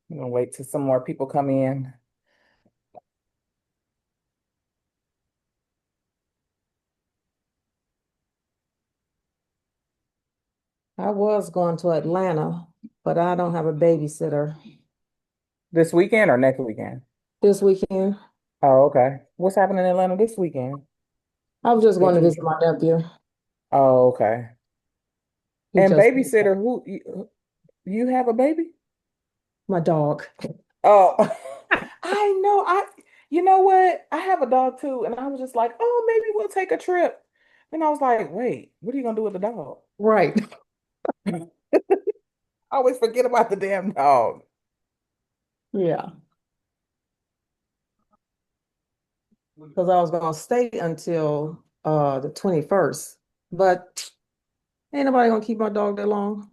I'm gonna wait till some more people come in. I was going to Atlanta, but I don't have a babysitter This weekend or next weekend? this weekend. Oh, okay. What's happening in Atlanta this weekend? I was just going That to you. visit my nephew. Oh, okay. He And just, babysitter, you have a baby? my dog. Oh, I know. You know what? I have a dog too, and I was just like, oh, maybe we'll take a trip. And I was like, wait, what are you gonna do with the dog? Right. I always forget about the damn dog. Yeah. Because I was going to stay until the 21st, but ain't nobody going to keep my dog that long.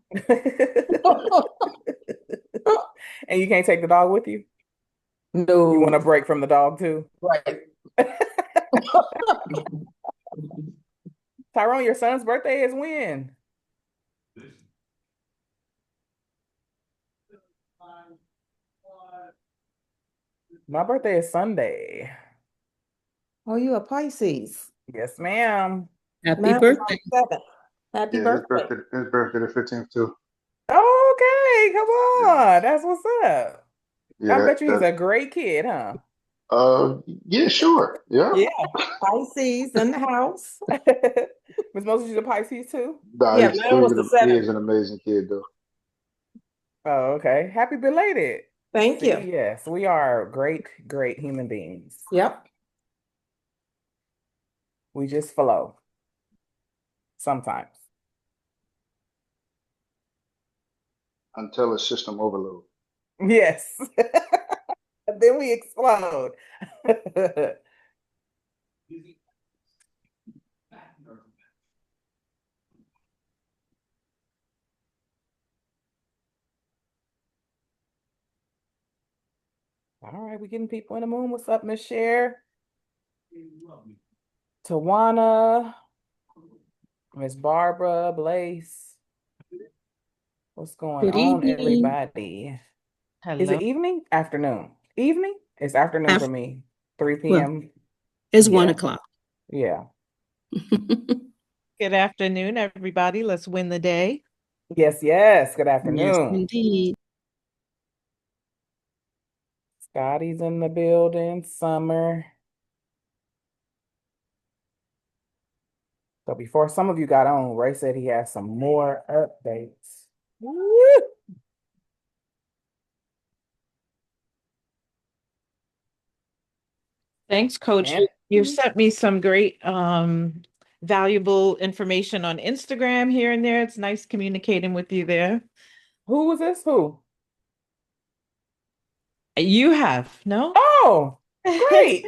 And you can't take the dog with you? You want No. a break from the dog too? Right. Tyrone, your son's birthday is when? My birthday is Sunday. Oh, you a Pisces. Yes, ma'am. Happy Mine was on birthday. the 7th. Happy Yeah, birthday. his birthday the 15th too. Okay, come Yeah. on. That's what's up. Yeah, I that bet you he's that a great kid, huh? yeah, sure. Yeah. Yeah. Pisces in the house. Miss Moses, she's a Pisces too? Nah, Yeah, mine was the he 7th. is an amazing kid though. Oh, okay. Happy belated. Thank See, you. yes, we are great, great human beings. Yep. We just flow sometimes. Until it's system overload. Yes. Then we explode. All right, we getting people in the moon. What's up, Miss Cher? Tawana, Miss Barbara, Blaze. What's going Good on, evening. everybody? Is it Hello. evening? Afternoon? Evening? It's afternoon for Af- me. 3 well, p.m. it's one Yeah. o'clock. Yeah. Good afternoon, everybody. Let's win the day. Yes, yes. Good Yes, afternoon. indeed. Scotty's in the building. Summer. So before some of you got on, Ray said he has some more updates. Woo! Thanks, Coach. And You sent me some great valuable information on Instagram here and there. It's nice communicating with you there. who was this? Who? You have, no? Oh, great.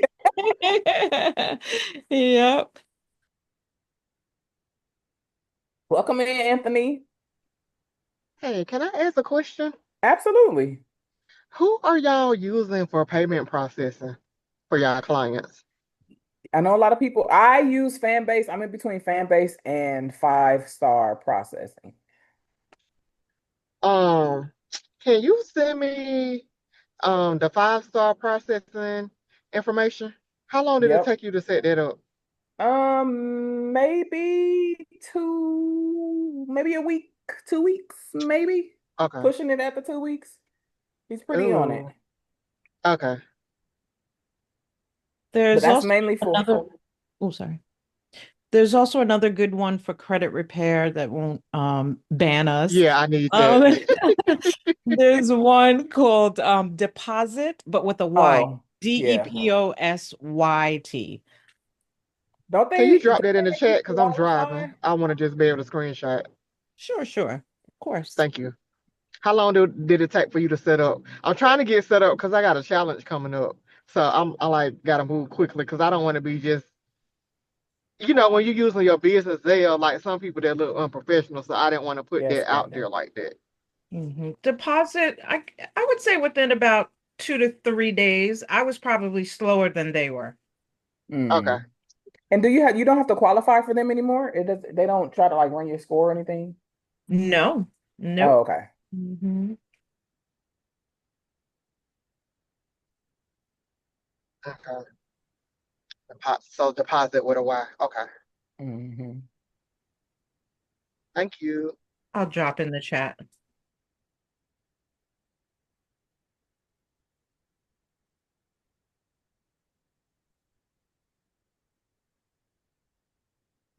Yep. Welcome in, Anthony. Hey, can I ask a question? Absolutely. Who are y'all using for payment processing for y'all clients? I know a lot of people. I use Fanbase. I'm in between Fanbase and 5 Star Processing. Um, can you send me the 5-star processing information? How long did it Yep. take you to set that up? Maybe maybe a week, 2 weeks, maybe. Okay. Pushing it at the 2 weeks. He's pretty on it. Ooh, okay. But There's that's also mainly for another, oh, sorry. There's also another good one for credit repair that won't ban us. Yeah, I need that. Um, there's one called Deposit, but with a Y. oh, yeah. Deposyt. Don't Can you they drop that in the make you chat? Because I'm driving. qualify? I want to just be able to screenshot. Sure, sure. Of course. Thank you. How long did it take for you to set up? I'm trying to get set up because I got a challenge coming up. So I like gotta move quickly because I don't want to be just when you're using your business there, like some people that look unprofessional. So I didn't want to put Yes, that out Brenda. there like that. Deposit, I would say within about 2 to 3 days. I was probably slower than they were. Okay. Mm. And you don't have to qualify for them anymore? They don't try to like run your score or anything? No, Oh, nope. okay. hmm Okay. So deposit with a Y. Okay. Hmm. Thank you. I'll drop in the chat.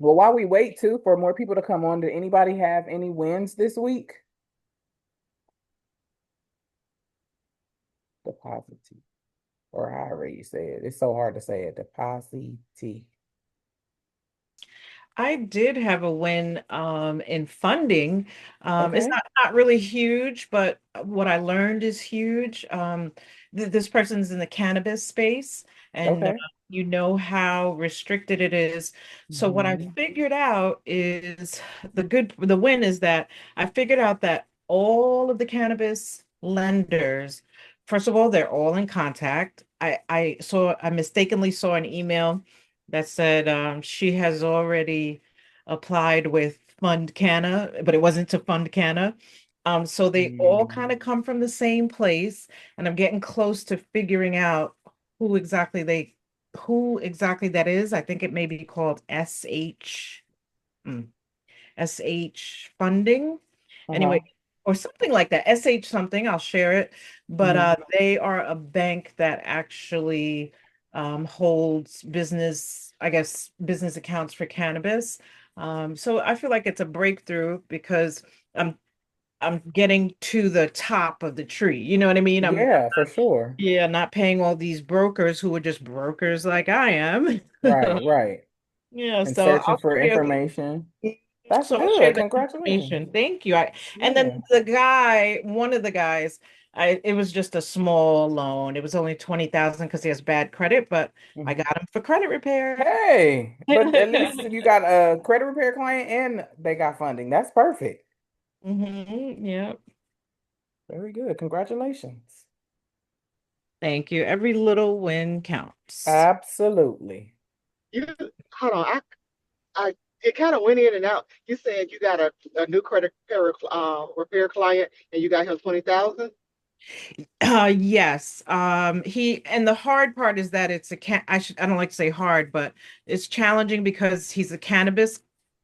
Well, while we wait too for more people to come on, did anybody have any wins this week? Deposity, or however you say it. It's so hard to say it. Deposity. I did have a win in funding. It's Okay. not really huge, but what I learned is huge. This person's in the cannabis space, and Okay. you know how restricted it is. So what I Hmm. figured out is the win is that I figured out that all of the cannabis lenders, first of all, they're all in contact. I mistakenly saw an email that said she has already applied with Fund Canna, but it wasn't to Fund Canna. So they all kind of come from the same place, and I'm getting close to figuring out who exactly who exactly that is. I think it may be called SH funding. Anyway, Uh-huh. or something like that. SH something, I'll share it. But Hmm. they are a bank that actually holds business, I guess, business accounts for cannabis. So I feel like it's a breakthrough because I'm I'm getting to the top of the tree. You know what I mean? Yeah, for sure. Yeah, not paying all these brokers who are just brokers like I am. Right, right. Yeah, And so searching I'll for share information. That's I'll share good. the Congratulations. information. Thank you. And then Yeah. one of the guys, it was just a small loan. It was only 20,000 because he has bad credit, but I Mhm. got him for credit repair. Hey, but at least you got a credit repair client and they got funding. That's perfect. Yeah. Very good. Congratulations. Thank you. Every little win counts. Absolutely. You hold on. I it kind of went in and out. You said you got a new credit repair client and you got him 20,000. Yes. He and the hard part is that it's a can I don't like to say hard, but it's challenging because he's a cannabis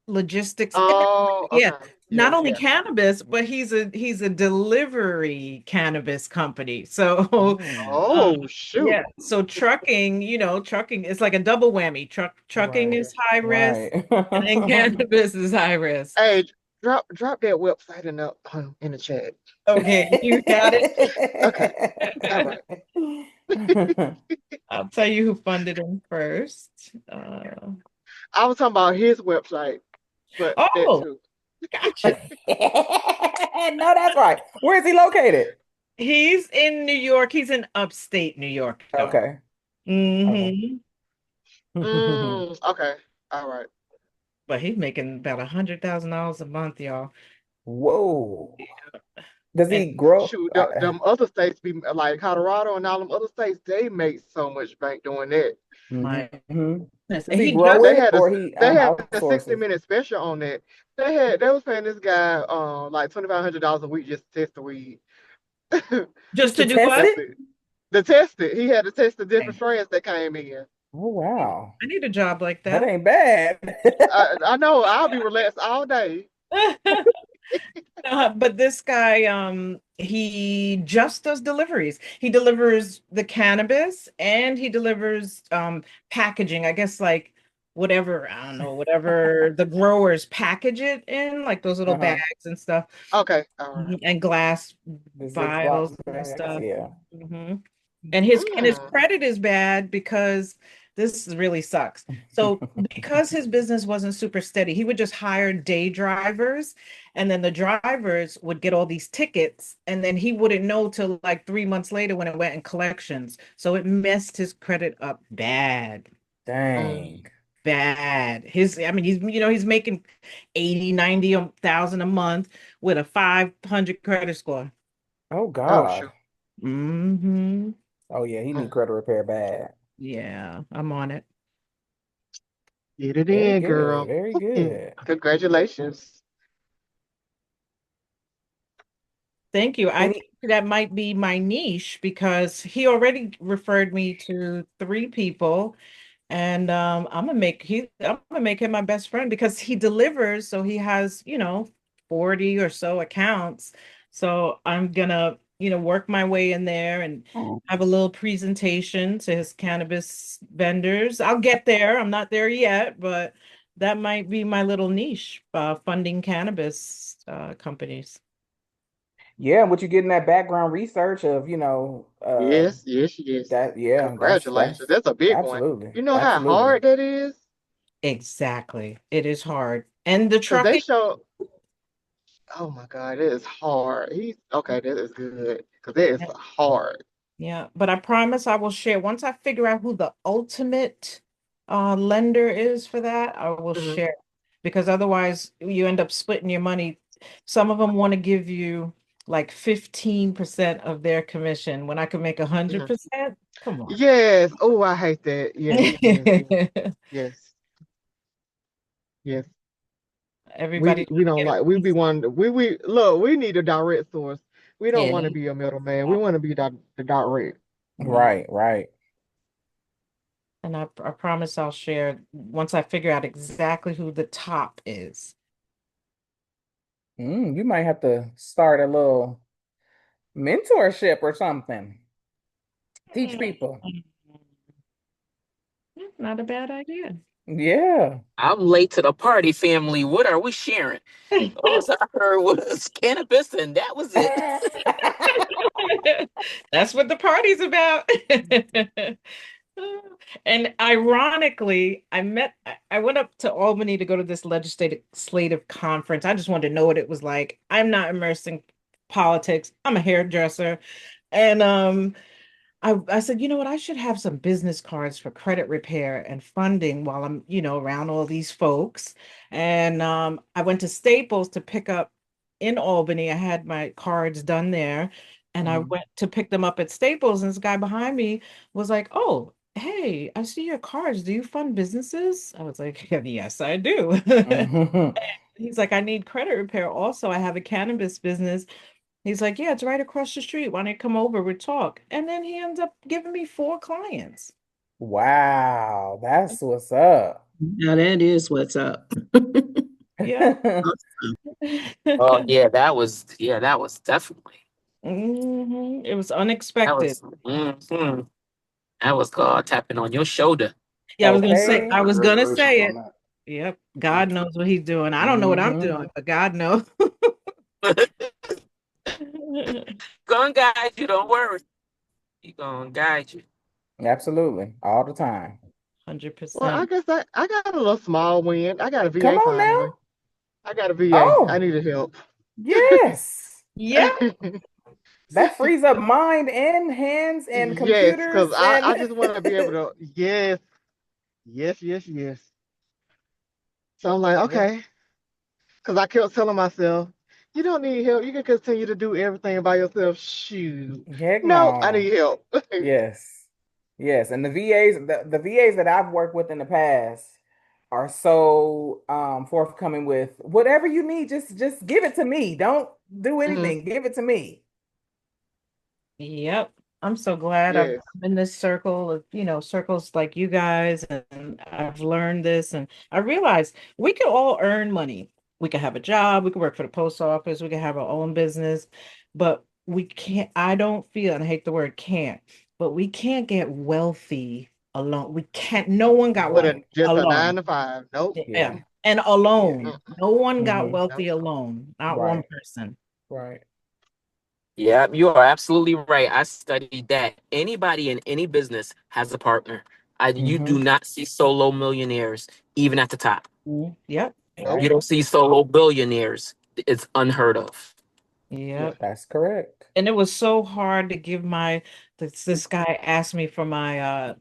logistics. Oh, Yeah, okay. Yeah, not only yeah. cannabis, but he's a delivery cannabis company. So Mm, Oh, yeah, shoot. so trucking, trucking is like a double whammy. Trucking right. is high risk, Right. and then cannabis is high risk. Hey, drop that website in the chat. Okay, you got it. Okay. All right. I'll tell you who funded him first. I was talking about his website, but that Oh, too. gotcha. No, that's right. Where is he located? He's in New York. He's in upstate New York, though. Okay. Okay. Hmm. Okay. All right. But he's making about $100,000 a month, y'all. Whoa. Does And he grow? Shoot, them other states be like Colorado and all them other states, they make so much bank doing that. my Mhm. goodness. Does And he he grow just They it had a or he they had a outsources? 60-minute special on that. They was paying this guy like $2,500 a week just to test the weed. just to To do test what? That's it? it. To test it. He had to test the different Dang. strains that came in. Oh wow. I need a job like That that. ain't bad. I know I'll be relaxed all day. But this guy, he just does deliveries. He delivers the cannabis and he delivers packaging. I guess like whatever, I don't know, whatever the growers package it in, like those little Uh-huh. bags and stuff, Okay, all right. and glass The Ziploc vials and bags. stuff. Yeah. Mhm. And his Mm. credit is bad because this really sucks. So because his business wasn't super steady, he would just hire day drivers, and then the drivers would get all these tickets, and then he wouldn't know till like 3 months later when it went in collections. So it messed his credit up bad. Mm. Dang. Bad. I mean, he's making 80, 90,000 a month with a 500 credit score. Oh Oh God. shoot. Hmm. Oh yeah, he need Mm. credit repair bad. Yeah, I'm on it. Get it Very in, good. girl. Very Mm. good. Congratulations. Thank you. I Any think that might be my niche because he already referred me to 3 people. And I'm gonna make him my best friend because he delivers, so he has, 40 or so accounts. So I'm gonna, work my way in there and Oh, have a little presentation to his cannabis vendors. I'll get there. I'm not there yet, but that might be my little niche, funding cannabis companies. yeah, what you get in that background research of, Yes, yes, yes. that, yeah, that's Congratulations. That's a big one. absolutely, You know how absolutely. hard that is? Exactly. It is hard. And the Because they trucking. show, oh my God, it is hard. He's okay, that is good. Because that is hard. Yeah, but I promise I will share once I figure out who the ultimate lender is for that, I will Mhm, share because otherwise you end up splitting your money. Some of them want to give you like 15% of their commission when I could make mhm. 100%. Come on. Yes. Oh, I hate that. Yes, yes, yes, yes, yes. We Everybody we don't get a like we be piece. one we look, we need a direct source. We don't want to Yeah. be a middleman. We want to be the direct. Yeah. Right, right. And I promise I'll share once I figure out exactly who the top is. You might have to start a little mentorship or something. Teach people. Not a bad idea. Yeah. I'm late to the party, family. What are we sharing? All I heard was cannabis, and that was it. That's what the party's about. And ironically, I went up to Albany to go to this legislative conference. I just wanted to know what it was like. I'm not immersed in politics. I'm a hairdresser. And I said, you know what, I should have some business cards for credit repair and funding while I'm, around all these folks. And I went to Staples to pick up in Albany. I had my cards done there. And I Mhm. went to pick them up at Staples, and this guy behind me was like, "Oh, hey, I see your cards. Do you fund businesses?" I was like, "Yes, I do." Mhm. He's like, "I need credit repair. Also, I have a cannabis business." He's like, "Yeah, it's right across the street. Why don't you come over? We talk." And then he ends up giving me 4 clients. Wow, that's what's up. Now that is what's up. Yeah. Oh that was definitely It was that unexpected. was that was God tapping on your shoulder. Yeah, Okay. I was gonna Congratulations say on it. that. Yep. God knows what he's doing. I don't know what I'm Hmm. doing, but God knows. Gonna guide you, don't worry. He gonna guide you. Absolutely. All the time. Well, I 100%. guess I got a little small win. I got a Come VA on finally. now. I got a VA. I Oh, needed help. yes. Yeah. That frees up mind and hands and Yes, because computers I and just want to be able to, yes, yes, yes, yes. So I'm like, yeah. okay. Because I kept telling myself, you don't need help. You can continue to do everything by yourself. Shoot. Heck No, I no. need help. Yes. Yes. And the VAs that I've worked with in the past are so forthcoming with whatever you need, just give it to me. Don't do Mhm. anything. Give it to me. Yep. I'm so glad I'm Yes. in this circle of, circles like you guys, and I've learned this and I realized we could all earn money. We could have a job, we could work for the post office, we could have our own business, but we can't, I don't feel, and I hate the word can't, but we can't get wealthy alone. We can't, no one got With a wealthy just a nine alone. to five. Nope. Yeah. Yeah. And Yeah. alone. Mm, No one got Hmm. nope. wealthy alone, not one Right. person. Right. Yeah, you are absolutely right. I studied that. Anybody in any business has a partner. You Hmm. do not see solo millionaires, even at the top. Yep. Nope. You Right. don't see solo billionaires. It's unheard of. Yep. Yes. That's correct. And it was so hard to give this guy asked me for my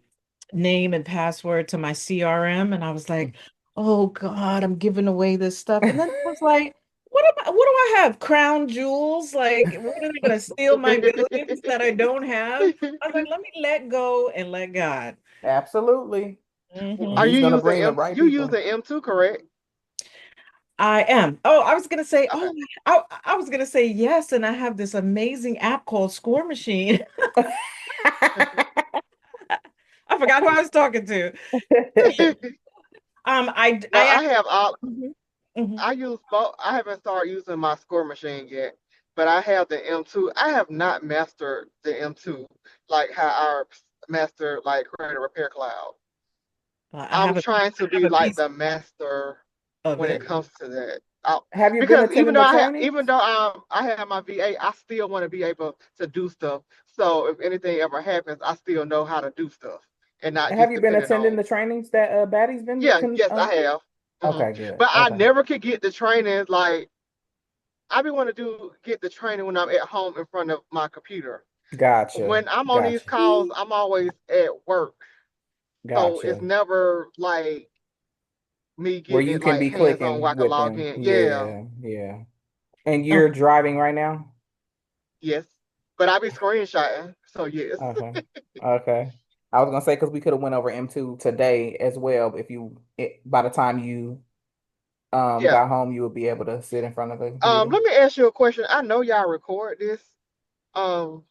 name and password to my CRM, and I was like, oh God, I'm giving away this stuff. And then I was like, what do I have? Crown jewels? Like, what are they gonna steal my billions that I don't have? I was like, let me let go and let God. Absolutely. And Are Hmm. you he's gonna using bring the M? right You people. using M2, correct? I am. Oh, I was gonna say, Okay. I was gonna say yes, and I have this amazing app called Score Machine. I forgot who I was talking to. Yeah. No, I I actually, have all. mhm, mhm. I use both. I haven't started using my score machine yet, but I have the M2. I have not mastered the M2 like how our master like Creator Repair Cloud. I I'm have trying to have be a like piece the master of when it it. comes to that. Have you been Because attending the trainings? even though I have my VA, I still want to be able to do stuff. So if anything ever happens, I still know how to do stuff and not Have just you been depending attending on. the trainings that Baddie's been Yeah, yes, I have. Okay, good. But I Okay. never could get the training like I be want to get the training when I'm at home in front of my computer. Gotcha. When I'm on these Gotcha. calls, I'm always at work, so it's Gotcha. never like me Where getting you it can like be hands on clicking where I can with log them. in. Yeah, Yeah, yeah. And Oh, you're driving right now? yes, but I be screenshotting. So yes, Okay. Okay. I was gonna say because we could have went over M2 today as well. If you by the time you yeah. got home, you would be able to sit in front of the computer. Let me ask you a question. I know y'all record this. Um,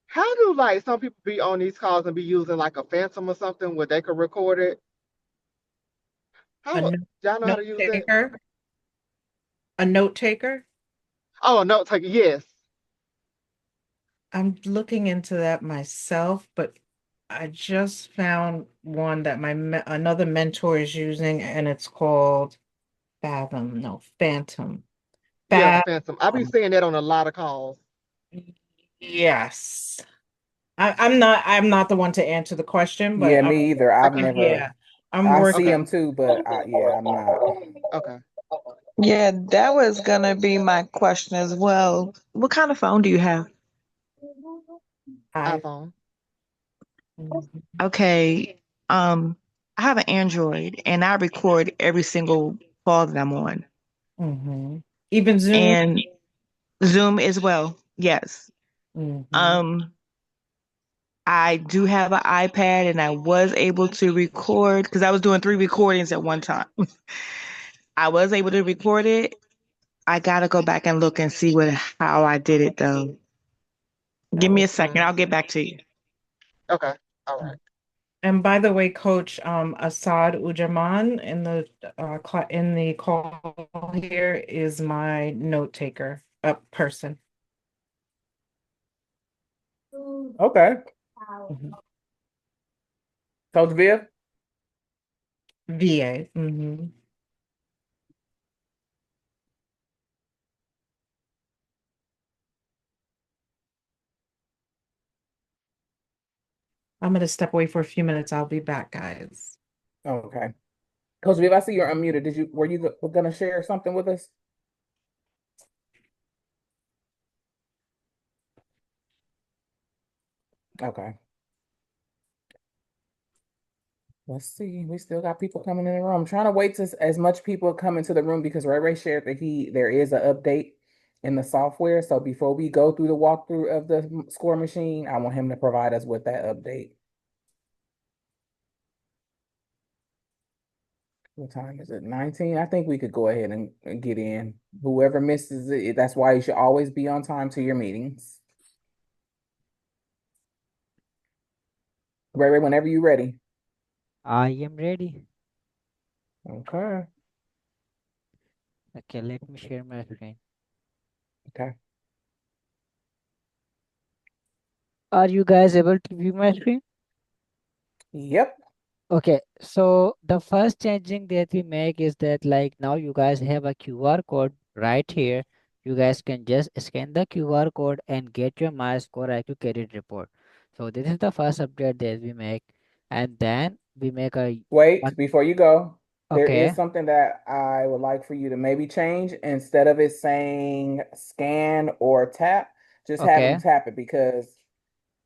how do like some people be on these calls and be using like a Phantom or something where they could record it? a How y'all know how note to use it? taker, a note taker. Oh no, take yes. I'm looking into that myself, but I just found one that another mentor is using, and it's called Fathom. No, Phantom. Yeah, Fathom. Phantom. I be seeing that on a lot of calls. Yes. I'm not the one to answer the question, but Yeah, me either. I've Okay, never. yeah, I'm I see working. okay, them too, but yeah, I'm not. okay. Yeah, that was gonna be my question as well. What kind of phone do you have? I iPhone. Mhm, Okay, I have an Android and I record every single call that I'm on. mhm. Even Zoom. And Zoom as well. Yes. Mhm, Um, I do have an iPad and I was able to record because I was doing three recordings at one time. I was able to record it. I gotta go back and look and see how I did it though. Give me a second. okay. I'll get back to you. Okay, all right. And by the way, Coach, Assad Ujaman in the call here is my note taker, person. Okay. Mhm. Coach Viv? VA. Mhm. I'm gonna step away for a few minutes. I'll be back, guys. Okay. Coach Viv, I see you're unmuted. Were you gonna share something with us? Okay. Let's see. We still got people coming in the room. I'm trying to wait to as much people come into the room because Ray shared that there is an update in the software. So before we go through the walkthrough of the score machine, I want him to provide us with that update. What time is it? 19? I think we could go ahead and get in. Whoever misses it, that's why you should always be on time to your meetings. Ray, whenever you're ready. I am ready. Okay. Okay, let me share my screen. Okay. Are you guys able to view my screen? Yep. Okay, so the first changing that we make is that like now you guys have a QR code right here. You guys can just scan the QR code and get your My Score IQ credit report. So this is the first update that we make, and then we make a Wait, one. before you go, there is Okay, something that I would like for you to maybe change. Instead of it saying scan or tap, just have them okay. tap it because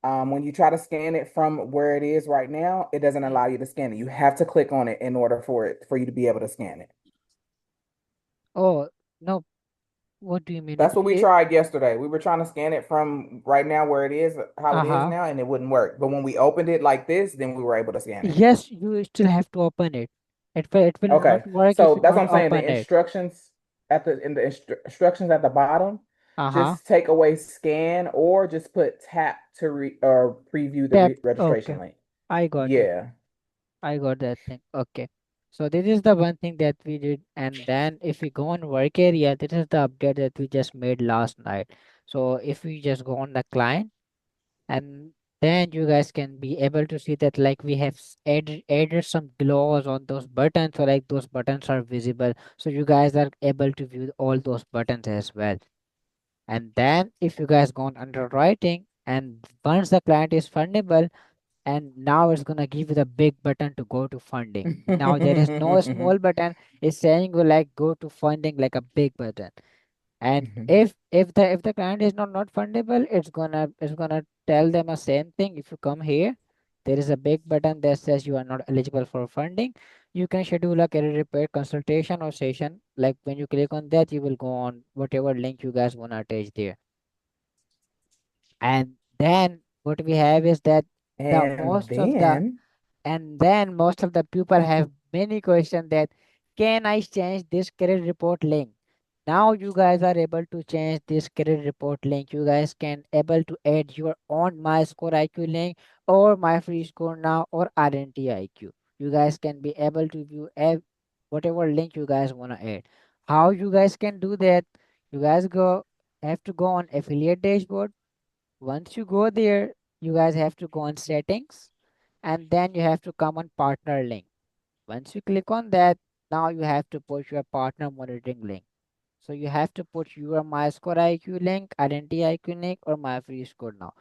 when you try to scan it from where it is right now, it doesn't Mm. allow you to scan it. You have to click on it in order for you to be able to scan it. Oh no, what do you mean? That's what we tried yesterday. We were trying to scan it from right now where it is, how it is Uh-huh. now, and it wouldn't work. But when we opened it like this, then we were able to scan it. Yes, you still have to open it. It will Okay, not work if so you that's what don't I'm saying. The open it. instructions instructions at the bottom, Uh-huh. just take away scan or just put tap to re or preview the Tap. Okay. registration link. I got it. Yeah. I got that thing. Okay. So this is the one thing that we did. And then if we go on work area, this is the update that we just made last night. So if we just go on the client, and then you guys can be able to see that like we have added some glows on those buttons, so like those buttons are visible. So you guys are able to view all those buttons as well. And then if you guys go on underwriting, and once the client is fundable, and now it's gonna give you the big button to go to funding. Now there is no small button. It's saying you like go to funding like a big button. And if the client is not fundable, it's gonna tell them the same thing. If you come here, there is a big button that says you are not eligible for funding. You can schedule a career repair consultation or session. Like when you click on that, you will go on whatever link you guys wanna attach there. And then what we have is that the And most of the then, and then most of the people have many questions that can I change this credit report link? Now you guys are able to change this credit report link. You guys can able to add your own my score IQ link or my free score now or RNT IQ. You guys can be able to view whatever link you guys want to add. How you guys can do that? You guys have to go on affiliate dashboard. Once you go there, you guys have to go on settings, and then you have to come on partner link. Once you click on that, now you have to put your partner monitoring link. So you have to put your my score IQ link, identity IQ link, or my free score now.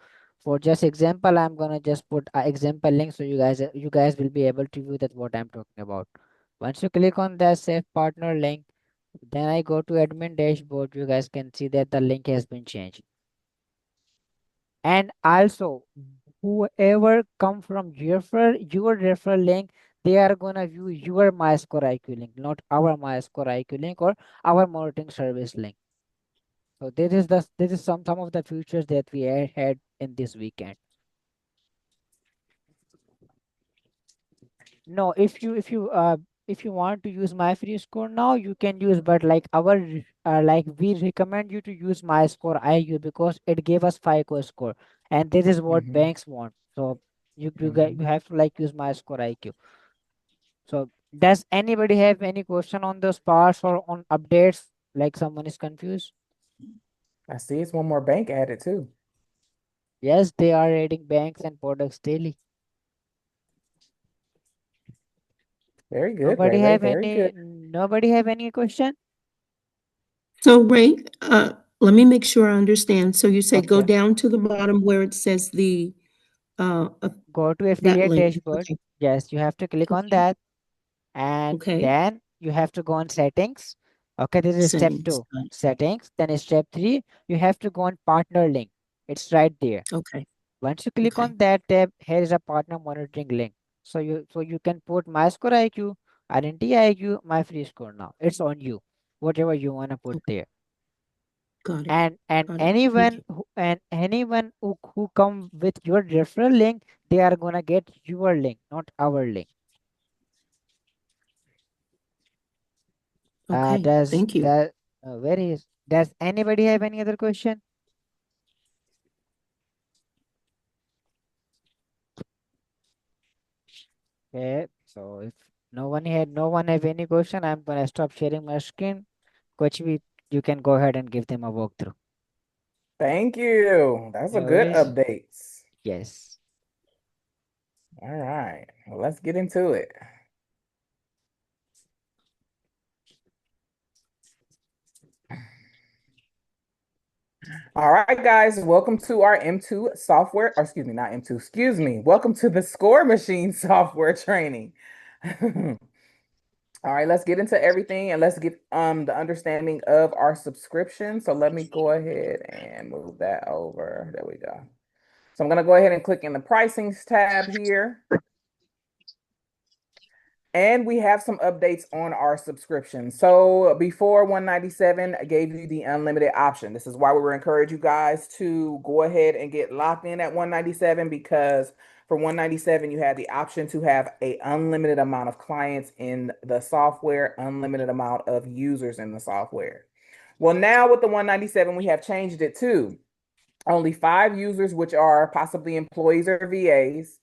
For just example, I'm gonna just put a example link so you guys will be able to view that what I'm talking about. Once you click on that save partner link, then I go to admin dashboard. You guys can see that the link has been changed. And also, whoever come from your referral link, they are gonna view your MyScore IQ link, not our MyScore IQ link or our monitoring service link. So this is some of the features that we had in this weekend. No, if you want to use my free score now, you can use, but like like we recommend you to use my score IQ because it gave us FICO score, and this is what hmm banks want. So you have to like use my score IQ. So does anybody have any question on those parts or on updates? Like someone is confused? I see it's one more bank added too. Yes, they are adding banks and products daily. Very good, Nobody Ray Ray. have Very any good. nobody have any question? So Ray, let me make sure I understand. So you say go Okay. down to the bottom where it says uh, Go to that affiliate link. dashboard. Okay. Yes, you have to click on Okay. that, and Okay. then you have to go on settings. Okay, this is step Settings. 2, settings. Then step 3, you have to go on partner link. It's right there. Okay. Once you click Okay. on that tab, here is a partner monitoring link. So you can put my score IQ, identity IQ, my free score now. It's on you. Whatever you want to put Okay. there. Got it. And Got it. Thank anyone you. who come with your referral link, they are gonna get your link, not our link. Okay. Does Thank you. that where is does anybody have any other question? Okay, so if no one have any question, I'm gonna stop sharing my screen. Coach, you can go ahead and give them a walkthrough. Thank you. That's a No good worries. update. Yes. All right. Well, let's get into it. All right, guys, welcome to our M2 software, or excuse me, not M2, excuse me. Welcome to the Score Machine software training. All right, let's get into everything and let's get the understanding of our subscription. So let me go ahead and move that over. There we go. So I'm gonna go ahead and click in the pricings tab here. And we have some updates on our subscription. So before 197, I gave you the unlimited option. This is why we encourage you guys to go ahead and get locked in at 197, because for 197, you have the option to have a unlimited amount of clients in the software, unlimited amount of users in the software. Well, now with the 197, we have changed it to only 5 users, which are possibly employees or VAs,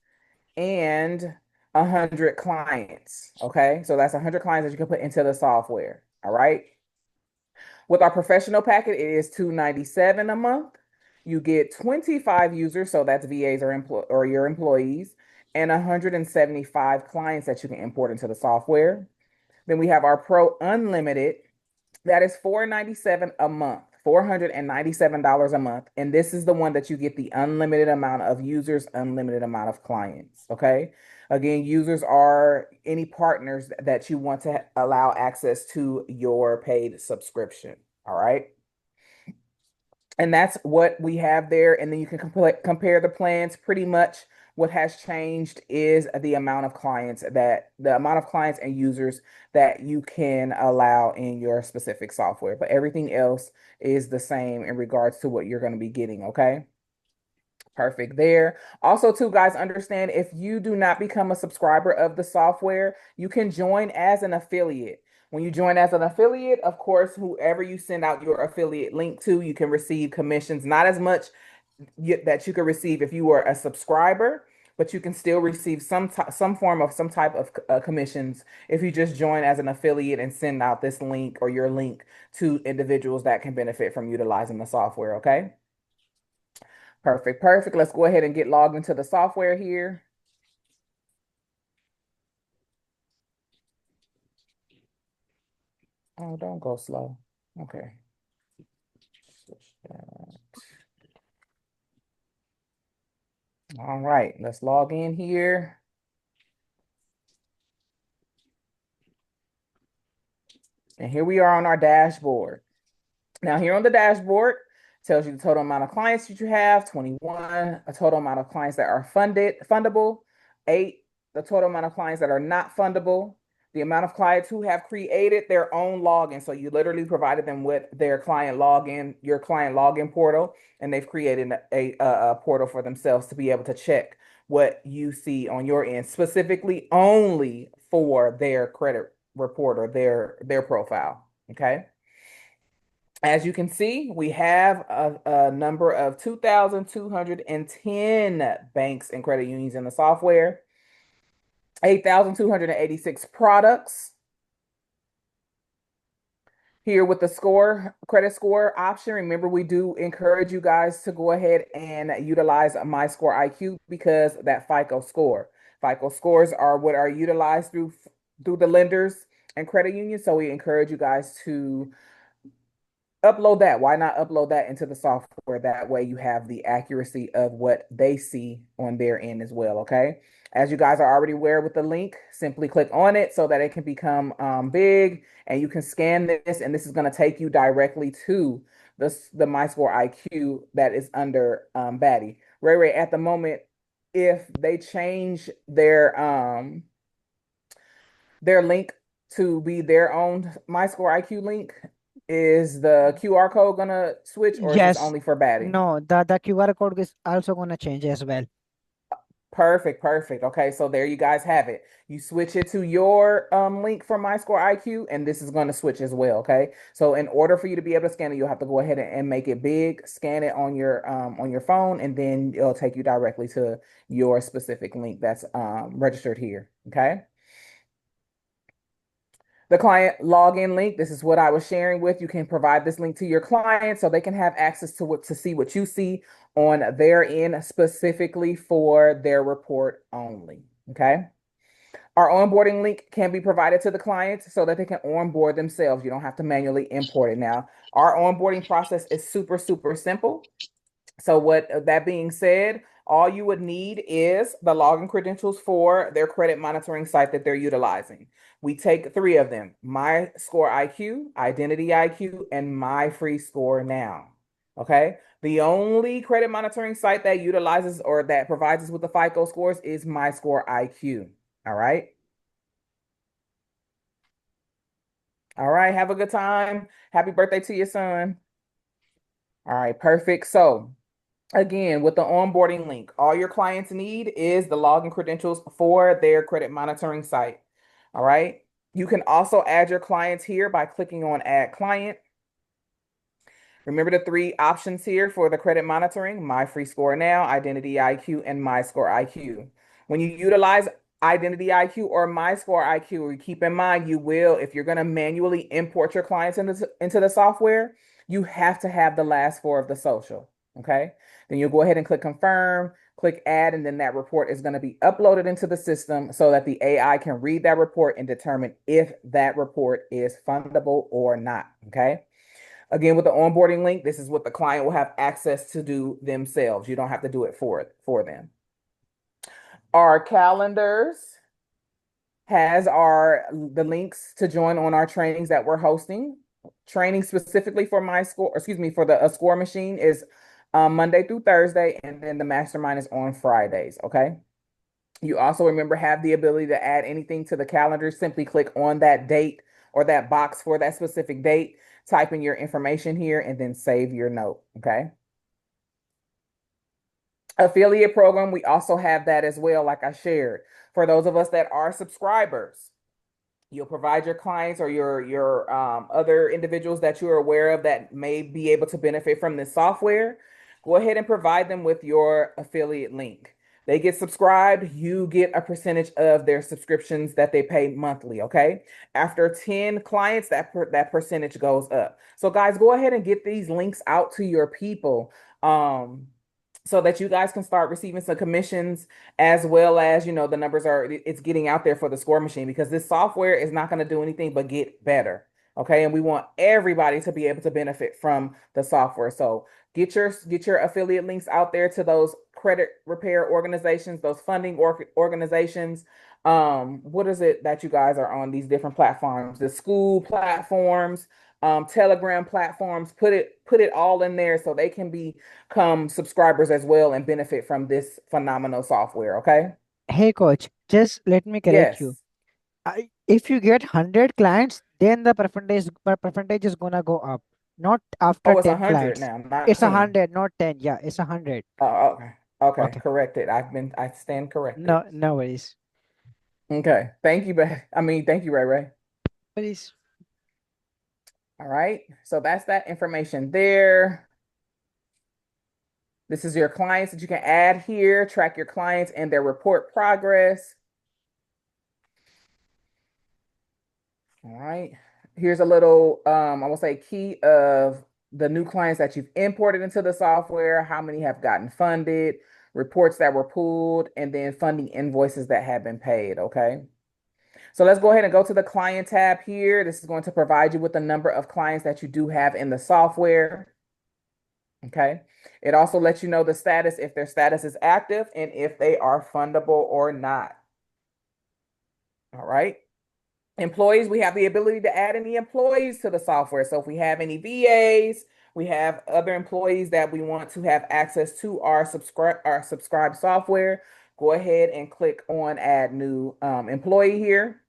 and 100 clients. Okay, so that's 100 clients that you can put into the software. All right. With our professional packet, it is $297 a month. You get 25 users, so that's VAs or your employees, and 175 clients that you can import into the software. Then we have our Pro Unlimited. That is $497 a month, $497 a month. And this is the one that you get the unlimited amount of users, unlimited amount of clients. Okay. Again, users are any partners that you want to allow access to your paid subscription. All right. And that's what we have there. And then you can compare the plans. Pretty much what has changed is the amount of clients and users that you can allow in your specific software. But everything else is the same in regards to what you're going to be getting. Okay. Perfect there. Also, too, guys, understand if you do not become a subscriber of the software, you can join as an affiliate. When you join as an affiliate, of course, whoever you send out your affiliate link to, you can receive commissions, not as much that you could receive if you were a subscriber, but you can still receive some form of some type of commissions if you just join as an affiliate and send out this link or your link to individuals that can benefit from utilizing the software. Okay. Perfect, perfect. Let's go ahead and get logged into the software here. Oh, don't go slow. Okay. Switch that. All right, let's log in here. And here we are on our dashboard. Now here on the dashboard, tells you the total amount of clients that you have, 21, a total amount of clients that are fundable, 8, the total amount of clients that are not fundable, the amount of clients who have created their own login. So you literally provided them with their client login, your client login portal, and they've created a portal for themselves to be able to check what you see on your end, specifically only for their credit report or their profile. Okay. As you can see, we have a number of 2,210 banks and credit unions in the software, 8,286 products. Here with the credit score option, remember we do encourage you guys to go ahead and utilize My Score IQ because that FICO score. FICO scores are what are utilized through the lenders and credit unions. So we encourage you guys to upload that. Why not upload that into the software? That way you have the accuracy of what they see on their end as well. Okay. As you guys are already aware with the link, simply click on it so that it can become big and you can scan this, and this is going to take you directly to the MyScore IQ that is under Badi. Ray, at the moment, if they change their link to be their own MyScore IQ link, is the QR code gonna switch or is this Yes. only for Badi? No, the QR code is also gonna change as well. Perfect, perfect. Okay, so there you guys have it. You switch it to your link for MyScore IQ, and this is going to switch as well. Okay, so in order for you to be able to scan it, you'll have to go ahead and make it big, scan it on your phone, and then it'll take you directly to your specific link that's registered here. Okay. The client login link, this is what I was sharing with. You can provide this link to your client so they can have access to see what you see on their end specifically for their report only. Okay. Our onboarding link can be provided to the clients so that they can onboard themselves. You don't have to manually import it now. Our onboarding process is super, super simple. So that being said, all you would need is the login credentials for their credit monitoring site that they're utilizing. We take 3 of them: My Score IQ, Identity IQ, and My Free Score Now. Okay. The only credit monitoring site that utilizes or that provides us with the FICO scores is My Score IQ. All right. All right, have a good time. Happy birthday to your son. All right, perfect. So again, with the onboarding link, all your clients need is the login credentials for their credit monitoring site. All right. You can also add your clients here by clicking on Add Client. Remember the three options here for the credit monitoring: My Free Score Now, Identity IQ, and My Score IQ. When you utilize Identity IQ or My Score IQ, keep in mind you will, if you're going to manually import your clients into the software, you have to have the last four of the social. Okay. Then you'll go ahead and click confirm, click add, and then that report is going to be uploaded into the system so that the AI can read that report and determine if that report is fundable or not. Okay. Again, with the onboarding link, this is what the client will have access to do themselves. You don't have to do it for them. Our calendars has the links to join on our trainings that we're hosting. Training specifically for for the score machine is Monday through Thursday, and then the mastermind is on Fridays. Okay. You also have the ability to add anything to the calendar. Simply click on that date or that box for that specific date, type in your information here, and then save your note. Okay. Affiliate program, we also have that as well, like I shared. For those of us that are subscribers, you'll provide your clients or your other individuals that you're aware of that may be able to benefit from this software. Go ahead and provide them with your affiliate link. They get subscribed, you get a percentage of their subscriptions that they pay monthly. Okay. After 10 clients, that percentage goes up. So guys, go ahead and get these links out to your people. So that you guys can start receiving some commissions, as well as, the numbers it's getting out there for the score machine, because this software is not going to do anything but get better. Okay. And we want everybody to be able to benefit from the software. So get your affiliate links out there to those credit repair organizations, those funding organizations. What is it that you guys are on these different platforms? The school platforms, Telegram platforms. Put it all in there so they can become subscribers as well and benefit from this phenomenal software. Okay. Hey coach, just let me correct you. Yes. If you get 100 clients, then the percentage is gonna go up. Not after Oh, it's 10 100 clients. now, not It's a 10. hundred, not 10. Yeah, it's 100. Oh, okay. Okay. Okay. Corrected. I stand corrected. No, no worries. Okay. Thank you, thank you, Ray Ray. Worries. All right. So that's that information there. This is your clients that you can add here, track your clients and their report progress. All right. Here's a little, I will say, key of the new clients that you've imported into the software, how many have gotten funded, reports that were pulled, and then funding invoices that have been paid. Okay. So let's go ahead and go to the client tab here. This is going to provide you with the number of clients that you do have in the software. Okay. It also lets you know the status, if their status is active and if they are fundable or not. All right. Employees, we have the ability to add any employees to the software. So if we have any VAs, we have other employees that we want to have access to our subscribed software, go ahead and click on add new employee here.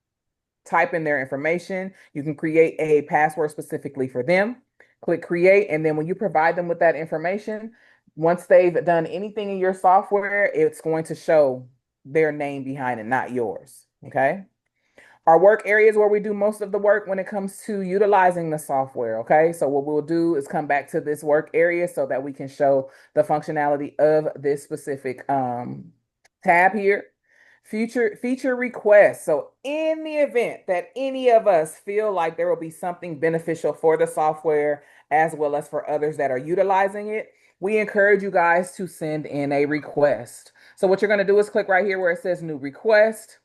Type in their information. You can create a password specifically for them. Click create, and then when you provide them with that information, once they've done anything in your software, it's going to show their name behind it, not yours. Okay. Our work areas where we do most of the work when it comes to utilizing the software. Okay. So what we'll do is come back to this work area so that we can show the functionality of this specific tab here. Feature requests. So in the event that any of us feel like there will be something beneficial for the software as well as for others that are utilizing it, we encourage you guys to send in a request. So what you're going to do is click right here where it says new request.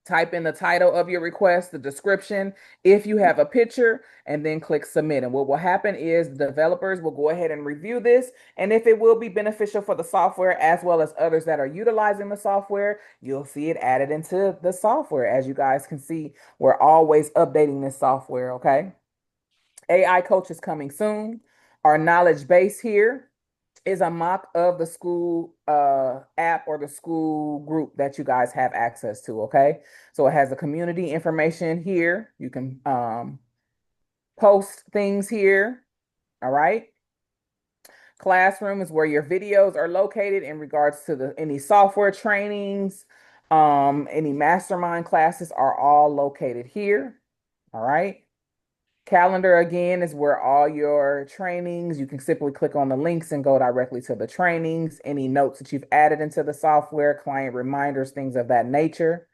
Type in the title of your request, the description, if you have a picture, and then click submit. And what will happen is the developers will go ahead and review this. And if it will be beneficial for the software as well as others that are utilizing the software, you'll see it added into the software. As you guys can see, we're always updating this software. Okay. AI coach is coming soon. Our knowledge base here is a mock of the school app or the school group that you guys have access to. Okay. So it has the community information here. You can post things here. All right. Classroom is where your videos are located in regards to any software trainings, any mastermind classes are all located here. All right. Calendar again is where all your trainings, you can simply click on the links and go directly to the trainings, any notes that you've added into the software, client reminders, things of that nature.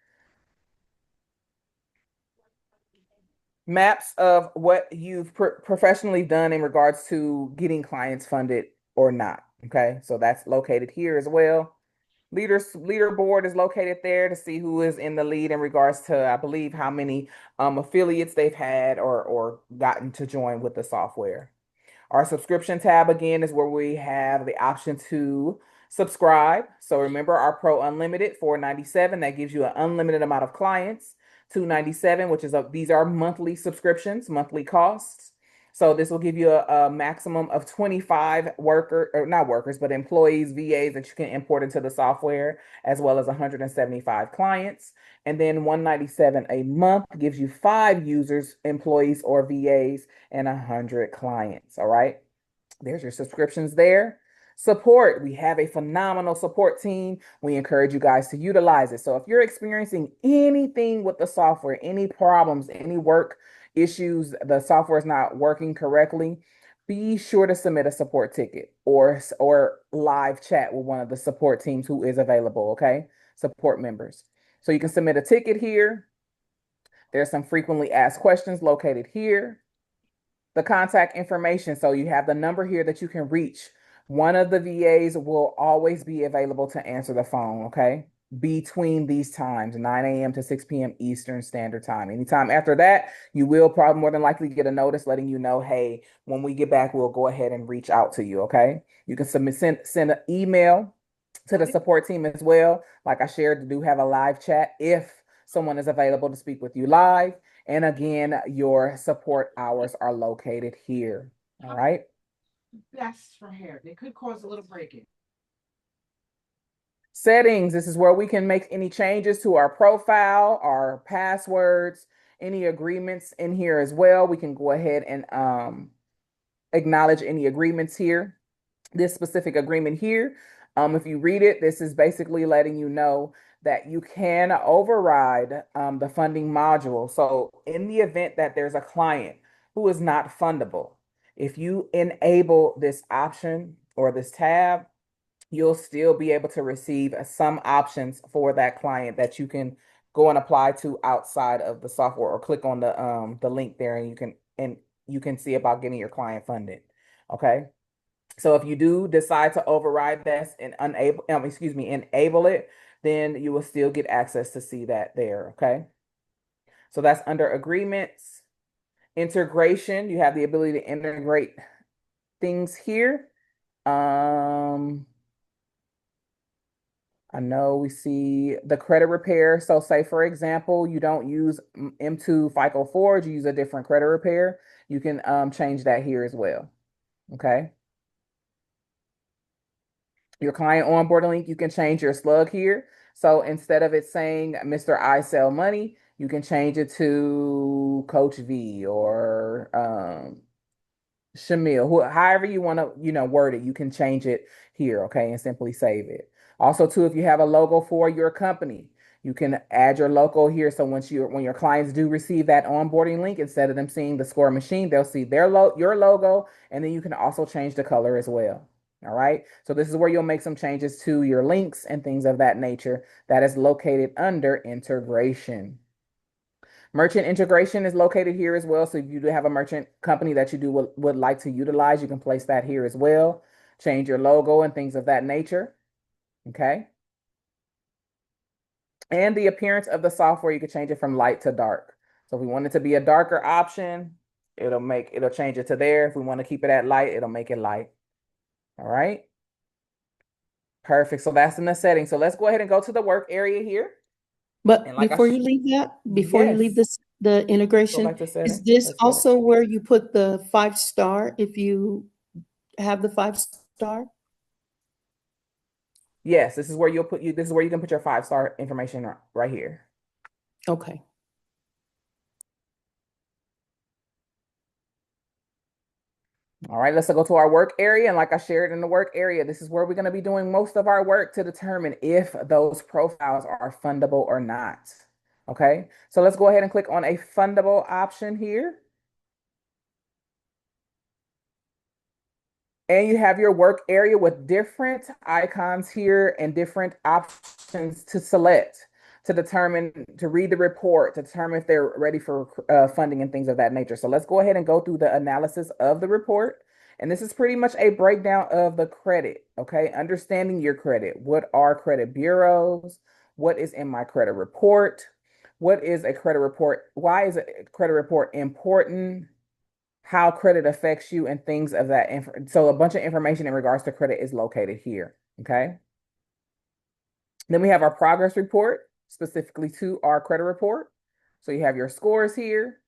Maps of what you've professionally done in regards to getting clients funded or not. Okay, so that's located here as well. Leaderboard is located there to see who is in the lead in regards to, I believe, how many affiliates they've had or gotten to join with the software. Our subscription tab again is where we have the option to subscribe. So remember our Pro Unlimited $4.97 that gives you an unlimited amount of clients. $2.97, which is these are monthly subscriptions, monthly costs. So this will give you a maximum of 25 not workers, but employees, VAs that you can import into the software, as well as 175 clients. And then $197 a month gives you 5 users, employees, or VAs, and 100 clients. All right. There's your subscriptions there. Support. We have a phenomenal support team. We encourage you guys to utilize it. So if you're experiencing anything with the software, any problems, any work issues, the software is not working correctly, be sure to submit a support ticket or live chat with one of the support teams who is available, okay? Support members. So you can submit a ticket here. There's some frequently asked questions located here. The contact information. So you have the number here that you can reach. One of the VAs will always be available to answer the phone, okay? Between these times, 9 a.m. to 6 p.m. Eastern Standard Time. Anytime after that, you will probably more than likely get a notice letting you know, hey, when we get back, we'll go ahead and reach out to you, okay? You can send an email to the support team as well. Like I shared, to do have a live chat if someone is available to speak with you live. And again, your support hours are located here. All right. That's for hair. They could cause a little breakage. Settings. This is where we can make any changes to our profile, our passwords, any agreements in here as well. We can go ahead and acknowledge any agreements here. This specific agreement here, if you read it, this is basically letting you know that you can override the funding module. So in the event that there's a client who is not fundable, if you enable this option or this tab, you'll still be able to receive some options for that client that you can go and apply to outside of the software, or click on the link there and you can see about getting your client funded. Okay. So if you do decide to override this and enable it, then you will still get access to see that there, okay? So that's under agreements. Integration, you have the ability to integrate things here. I know we see the credit repair. So say, for example, you don't use M2 FICO Forge, you use a different credit repair. You can change that here as well, okay? Your client onboarding link, you can change your slug here. So instead of it saying Mr. I Sell Money, you can change it to Coach V or Shamil, however you want to, word it, you can change it here, okay, and simply save it. Also, too, if you have a logo for your company, you can add your logo here. So when your clients do receive that onboarding link, instead of them seeing the score machine, they'll see your logo, and then you can also change the color as well. All right. So this is where you'll make some changes to your links and things of that nature. That is located under integration. Merchant integration is located here as well. So if you do have a merchant company that you would like to utilize, you can place that here as well. Change your logo and things of that nature. Okay. And the appearance of the software, you can change it from light to dark. So if we want it to be a darker option, it'll change it to there. If we want to keep it at light, it'll make it light. All right. Perfect. So that's in the setting. So let's go ahead and go to the work area here. But And like before you leave Yes. the Go integration, back to is settings. this Let's get it. also where you put the 5-star if you have the 5-star? Yes, this is where you can put your 5-star information right here. Okay. All right, let's go to our work area. And like I shared in the work area, this is where we're going to be doing most of our work to determine if those profiles are fundable or not. Okay, so let's go ahead and click on a fundable option here. And you have your work area with different icons here and different options to select to determine, to read the report, to determine if they're ready for funding and things of that nature. So let's go ahead and go through the analysis of the report. And this is pretty much a breakdown of the credit, okay? Understanding your credit. What are credit bureaus? What is in my credit report? What is a credit report? Why is a credit report important? How credit affects you and things of that. So a bunch of information in regards to credit is located here, okay? Then we have our progress report, specifically to our credit report. So you have your scores here,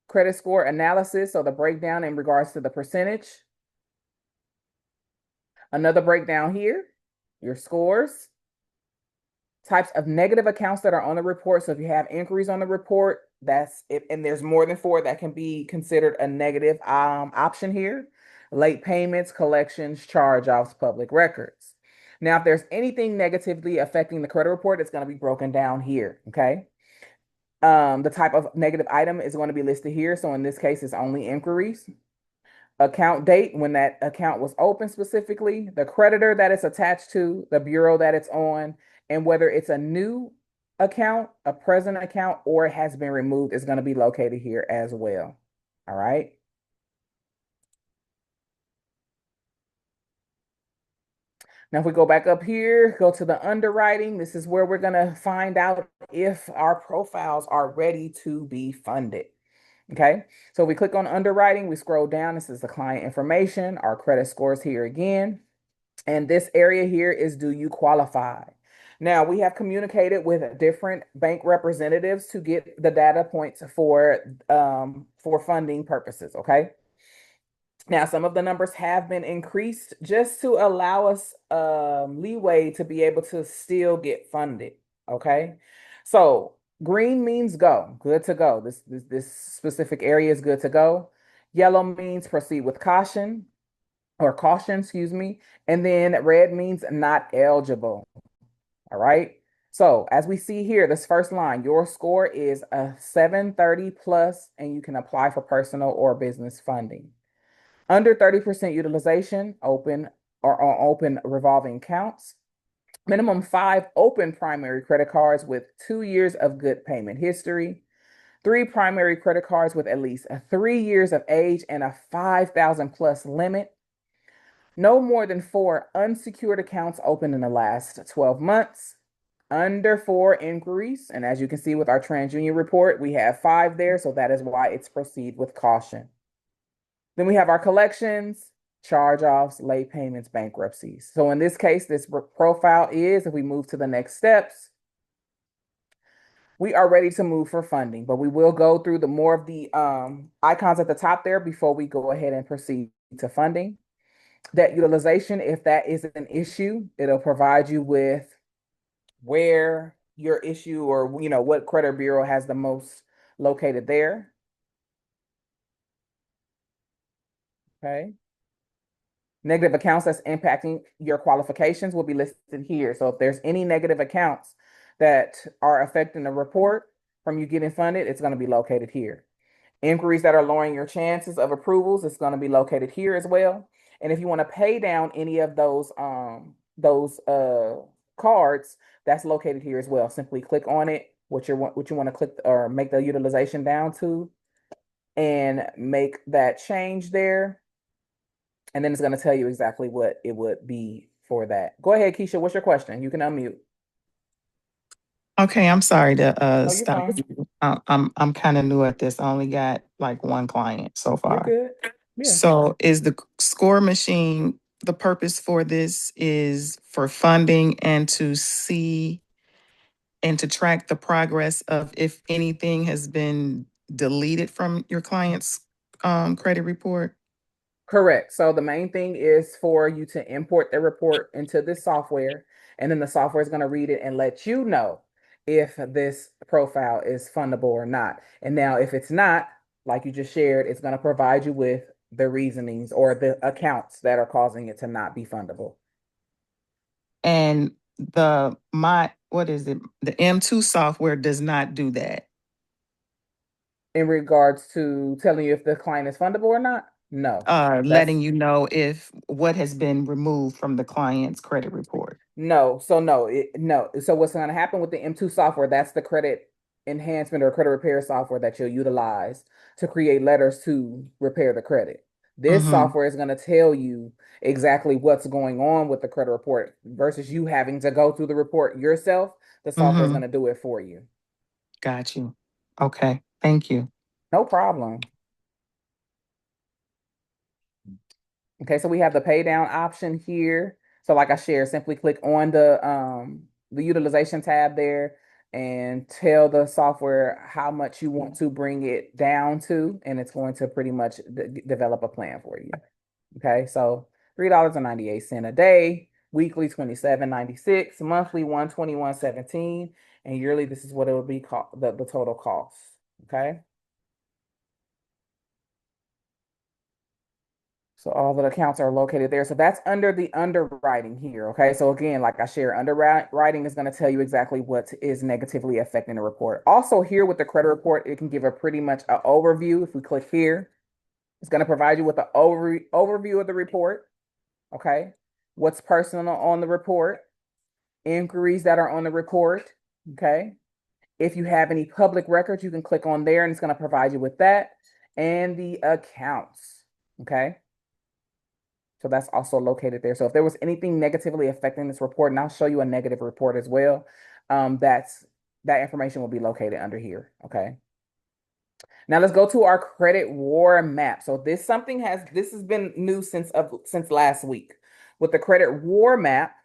credit score analysis, so the breakdown in regards to the percentage. Another breakdown here, your scores, types of negative accounts that are on the report. So if you have inquiries on the report, that's it, and there's more than 4 that can be considered a negative option here. Late payments, collections, charge-offs, public records. Now, if there's anything negatively affecting the credit report, it's going to be broken down here, okay? The type of negative item is going to be listed here. So in this case, it's only inquiries. Account date, when that account was open specifically, the creditor that it's attached to, the bureau that it's on, and whether it's a new account, a present account, or it has been removed is going to be located here as well. All right. Now, if we go back up here, go to the underwriting, this is where we're going to find out if our profiles are ready to be funded. Okay, so we click on underwriting, we scroll down, this is the client information, our credit scores here again. And this area here is, do you qualify? Now, we have communicated with different bank representatives to get the data points for funding purposes, okay? Now, some of the numbers have been increased just to allow us leeway to be able to still get funded, okay? So green means go, good to go. This specific area is good to go. Yellow means proceed with caution, or caution, excuse me. And then red means not eligible. All right. So as we see here, this first line, your score is a 730 plus, and you can apply for personal or business funding. Under 30% utilization, open or on open revolving accounts. Minimum 5 open primary credit cards with 2 years of good payment history. 3 primary credit cards with at least 3 years of age and a 5,000 plus limit. No more than 4 unsecured accounts opened in the last 12 months. Under 4 inquiries. And as you can see with our TransUnion report, we have 5 there. So that is why it's proceed with caution. Then we have our collections, charge-offs, late payments, bankruptcies. So in this case, this profile is, if we move to the next steps, we are ready to move for funding, but we will go through the more of the icons at the top there before we go ahead and proceed to funding. Debt utilization, if that is an issue, it'll provide you with where your issue, or what credit bureau has the most located there. Okay. Negative accounts that's impacting your qualifications will be listed here. So if there's any negative accounts that are affecting the report from you getting funded, it's going to be located here. Inquiries that are lowering your chances of approvals, it's going to be located here as well. And if you want to pay down any of those cards, that's located here as well. Simply click on it, what you want to click or make the utilization down to, and make that change there. And then it's going to tell you exactly what it would be for that. Go ahead, Keisha. What's your question? You can unmute. Okay, I'm sorry to Oh, you're stop fine. you. I'm kind of new at this. I only got like one client so You're far. good. Yeah. So is the score machine, the purpose for this is for funding and to see and to track the progress of if anything has been deleted from your client's credit report? Correct. So the main thing is for you to import the report into this software, and then the software is going to read it and let you know if this profile is fundable or not. And now, if it's not, like you just shared, it's going to provide you with the reasonings or the accounts that are causing it to not be fundable. And what is it? The M2 software does not do that. In regards to telling you if the client is fundable or not? No. Letting you know if what has been removed from the client's credit report. No. So no. So what's going to happen with the M2 software, that's the credit enhancement or credit repair software that you'll utilize to create letters to repair the credit. This software is going to tell you exactly what's going on with the credit report versus you having to go through the report yourself. The software is going to do it for you. Got you. Okay. Thank you. No problem. Okay, so we have the pay down option here. So like I shared, simply click on the utilization tab there and tell the software how much you want to bring it down to, and it's going to pretty much develop a plan for you. Okay, so $3.98 a day, weekly $27.96, monthly $121.17, and yearly this is what it would be the total cost. Okay. So all the accounts are located there. So that's under the underwriting here. Okay. So again, like I shared, underwriting is going to tell you exactly what is negatively affecting the report. Also here with the credit report, it can give a pretty much an overview. If we click here, it's going to provide you with an overview of the report. Okay. What's personal on the report, inquiries that are on the report. Okay. If you have any public records, you can click on there and it's going to provide you with that and the accounts. Okay. So that's also located there. So if there was anything negatively affecting this report, and I'll show you a negative report as well, that information will be located under here. Okay. Now let's go to our credit war map. So this has been new since last week. With the credit war map,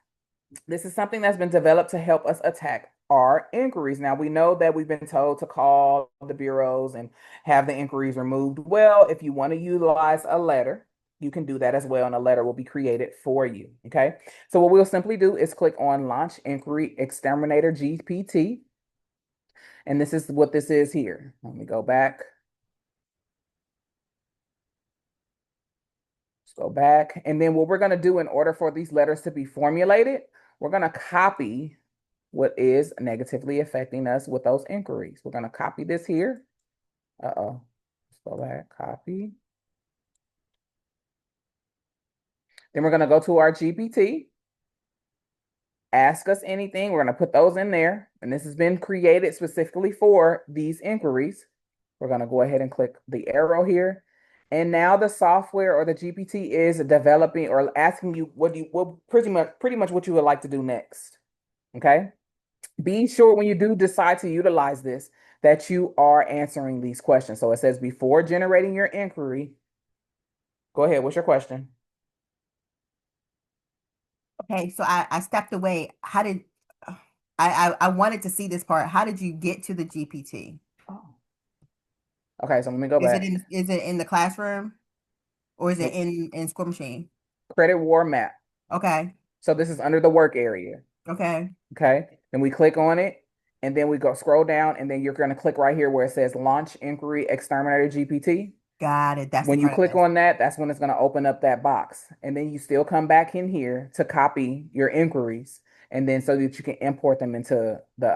this is something that's been developed to help us attack our inquiries. Now we know that we've been told to call the bureaus and have the inquiries removed. Well, if you want to utilize a letter, you can do that as well, and a letter will be created for you. Okay. So what we'll simply do is click on Launch Inquiry Exterminator GPT. And this is what this is here. Let me go back. Let's go back. And then what we're going to do in order for these letters to be formulated, we're going to copy what is negatively affecting us with those inquiries. We're going to copy this here. Uh-oh. Let's go back. Copy. Then we're going to go to our GPT. Ask us anything. We're going to put those in there. And this has been created specifically for these inquiries. We're going to go ahead and click the arrow here. And now the software or the GPT is developing or asking you what pretty much what you would like to do next. Okay. Be sure when you do decide to utilize this that you are answering these questions. So it says before generating your inquiry. Go ahead. What's your question? Okay, so I stepped away. How did I wanted to see this part. How did you get to the GPT? Oh. Okay, so let me go back. Is it in the classroom or is it in Score Machine? Credit War Map. Okay. So this is under the work area. Okay. Okay. Then we click on it and then we go scroll down and then you're going to click right here where it says Launch Inquiry Exterminator GPT. Got it. That's when you click on that, that's when it's going to open up that box. And then you still come back in here to copy your inquiries and then so that you can import them into the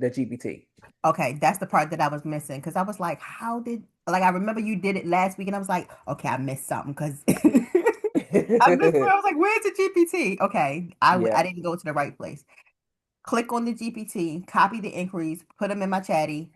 GPT. Okay, that's the part that I was missing because I was like, I remember you did it last week and I was like, okay, I missed something because I was like, where's the GPT? Okay, I didn't go to the right place. Click on the GPT, copy the inquiries, put them in my chatty.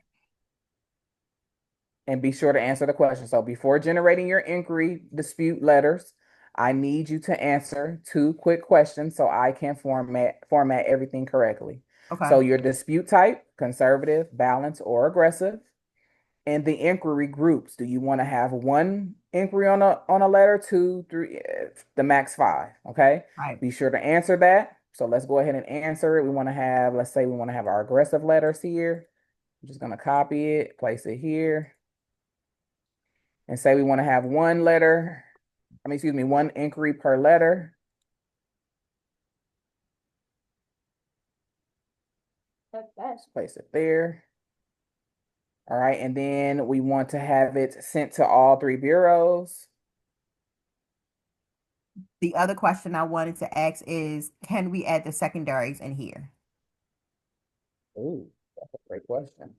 And be sure to answer the question. So before generating your inquiry dispute letters, I need you to answer 2 quick questions so I can format everything correctly. Okay. So your dispute type, conservative, balanced, or aggressive. And the inquiry groups. Do you want to have 1 inquiry on a letter, 2, 3, the max 5? Okay. Right. Be sure to answer that. So let's go ahead and answer it. Let's say we want to have our aggressive letters here. I'm just going to copy it, place it here. And say we want to have 1 inquiry per letter. Let's place it there. All right, and then we want to have it sent to all 3 bureaus. The other question I wanted to ask is, can we add the secondaries in here? Oh, that's a great question.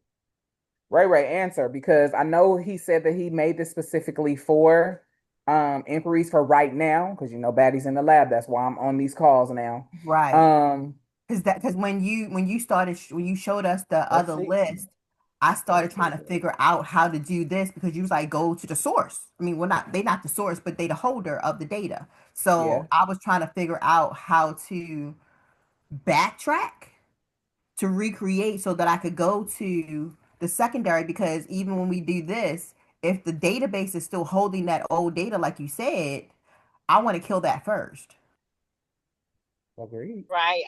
Ray answer, because I know he said that he made this specifically for inquiries for right now, because Baddy's in the lab. That's why I'm on these calls now. Right. Um, Because when you started when you showed us the let's other see. list, I started trying to figure out how to do this because you was like, go to the source. I mean, they not the source, but they the holder of the data. Yeah, So I was trying to figure out how to backtrack to recreate so that I could go to the secondary, because even when we do this, if the database is still holding that old data, like you said, I want to kill that first. agreed. Right.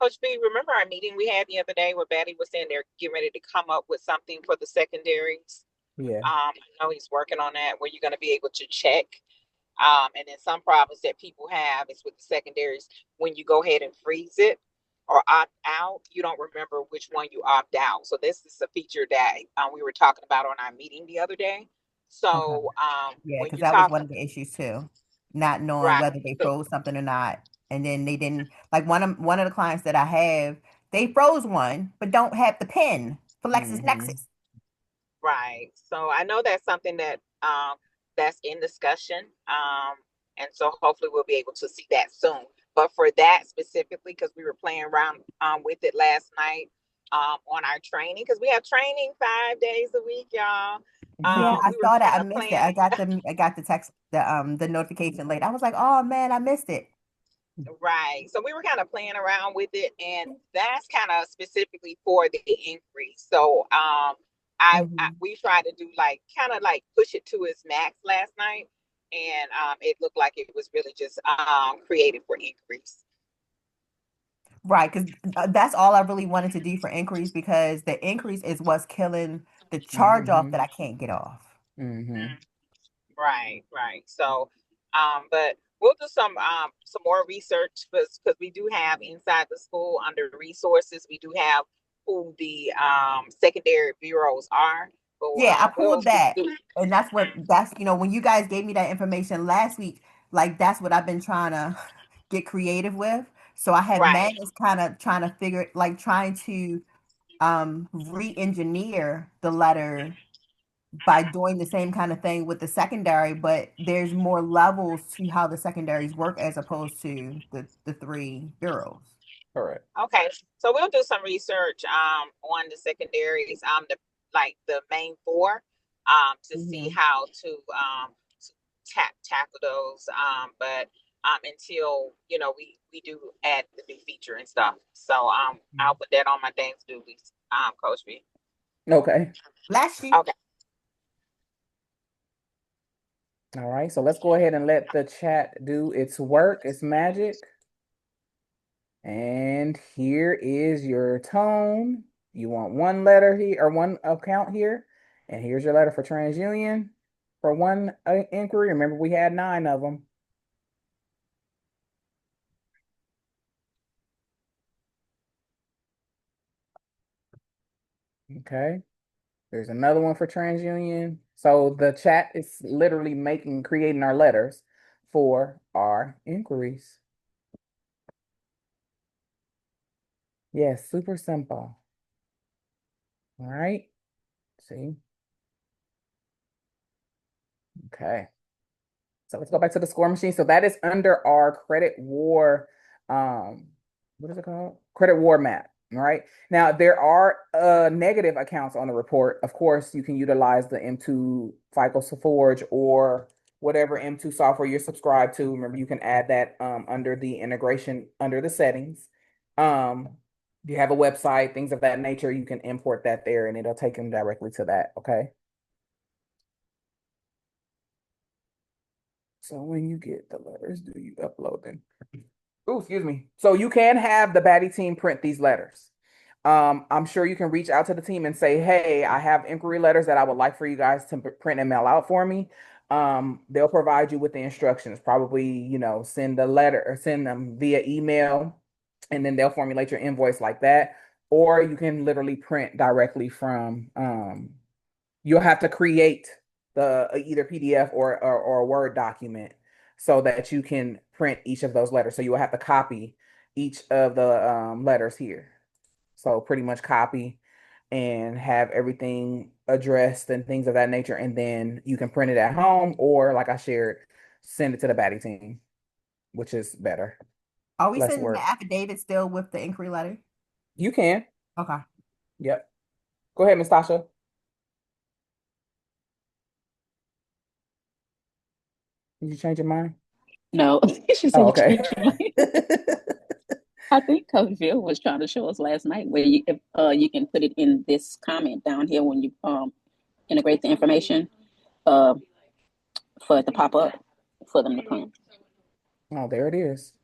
Coach B, remember our meeting we had the other day where Betty was saying they're getting ready to come up with something for the secondaries? Yeah, I know he's working on that where you're going to be able to check. And then some problems that people have is with the secondaries. When you go ahead and freeze it or opt out, you don't remember which one you opt out. So this is a feature that we were talking about on our meeting the other day. Okay. So Yeah, when because you that was talk, one of the issues too, not knowing right? whether they So, froze something or not. And then they didn't, like one of the clients that I have, they froze one, but don't have the pin for mm-hmm. LexisNexis. right. So I know that's something that that's in discussion. And so hopefully we'll be able to see that soon. But for that specifically, because we were playing around with it last night on our training, because we have training 5 days a week, y'all. Yeah, I We were saw that. I kind of missed it. playing. I got the text, the notification late. I was like, oh man, I missed it. Right. So we were kind of playing around with it, and that's kind of specifically for the increase. So Hmm. we tried to do like kind of like push it to its max last night, and it looked like it was really just created for increase. Right, because that's all I really wanted to do for increase, because the increase is what's killing the charge off Mm-hmm. that I can't get off. Mm-hmm. Right, right. So, but we'll do some more research because we do have inside the school under resources, we do have who the secondary bureaus are. So Yeah, I we'll pulled that. do And when you guys gave me that information last week, like that's what I've been trying to get creative with. So I have right. Magnus kind of trying to trying to re-engineer the letter by doing the same kind of thing with the secondary, but there's more levels to how the secondaries work as opposed to the three bureaus. Correct. Okay, so we'll do some research on the secondaries, the main four, to see Hmm. how to tackle those. But until we do add the new feature and stuff. So I'll put that on my things to do list, Coach B. Okay. Bless you. Okay. All right. So let's go ahead and let the chat do its work, its magic. And here is your tone. You want one letter here or one account here. And here's your letter for TransUnion for one inquiry. Remember, we had 9 of them. Okay. There's another one for TransUnion. So the chat is literally creating our letters for our inquiries. Yes, super simple. All right. See? Okay. So let's go back to the score machine. So that is under our credit war, what is it called? Credit war map. All right. Now there are negative accounts on the report. Of course, you can utilize the M2 FICO Forge or whatever M2 software you're subscribed to. Remember, you can add that under the integration, under the settings. You have a website, things of that nature, you can import that there and it'll take them directly to that. Okay. So when you get the letters, do you upload them? Oh, excuse me. So you can have the Badi team print these letters. I'm sure you can reach out to the team and say, hey, I have inquiry letters that I would like for you guys to print and mail out for me. They'll provide you with the instructions, probably, send a letter or send them via email, and then they'll formulate your invoice like that. Or you can literally print directly from, you'll have to create the either PDF or a Word document. so that you can print each of those letters. So you will have to copy each of the letters here. So pretty much copy and have everything addressed and things of that nature. And then you can print it at home, or like I shared, send it to the Badi team, which is better. Are we Less sending the work. affidavit still with the inquiry letter? You can. Okay. Yep. Go ahead, Miss Tasha. Did you change your mind? No, she Oh, said you okay. changed your mind. I think Coach Phil was trying to show us last night where you can put it in this comment down here when you integrate the information uh for it to pop up for them to print. Oh, there it is.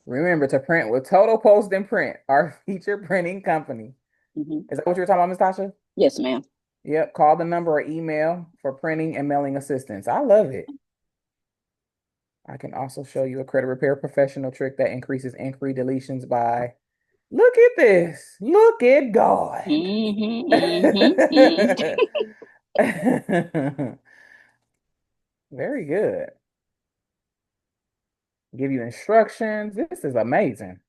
Remember to print with Total Post and Print, our feature printing company. Is that what you were talking about, Miss Tasha? Yes, ma'am. Yep. Call the number or email for printing and mailing assistance. I love it. I can also show you a credit repair professional trick that increases inquiry deletions by, look at this. Look at God. Very good. Give you instructions. This is amazing.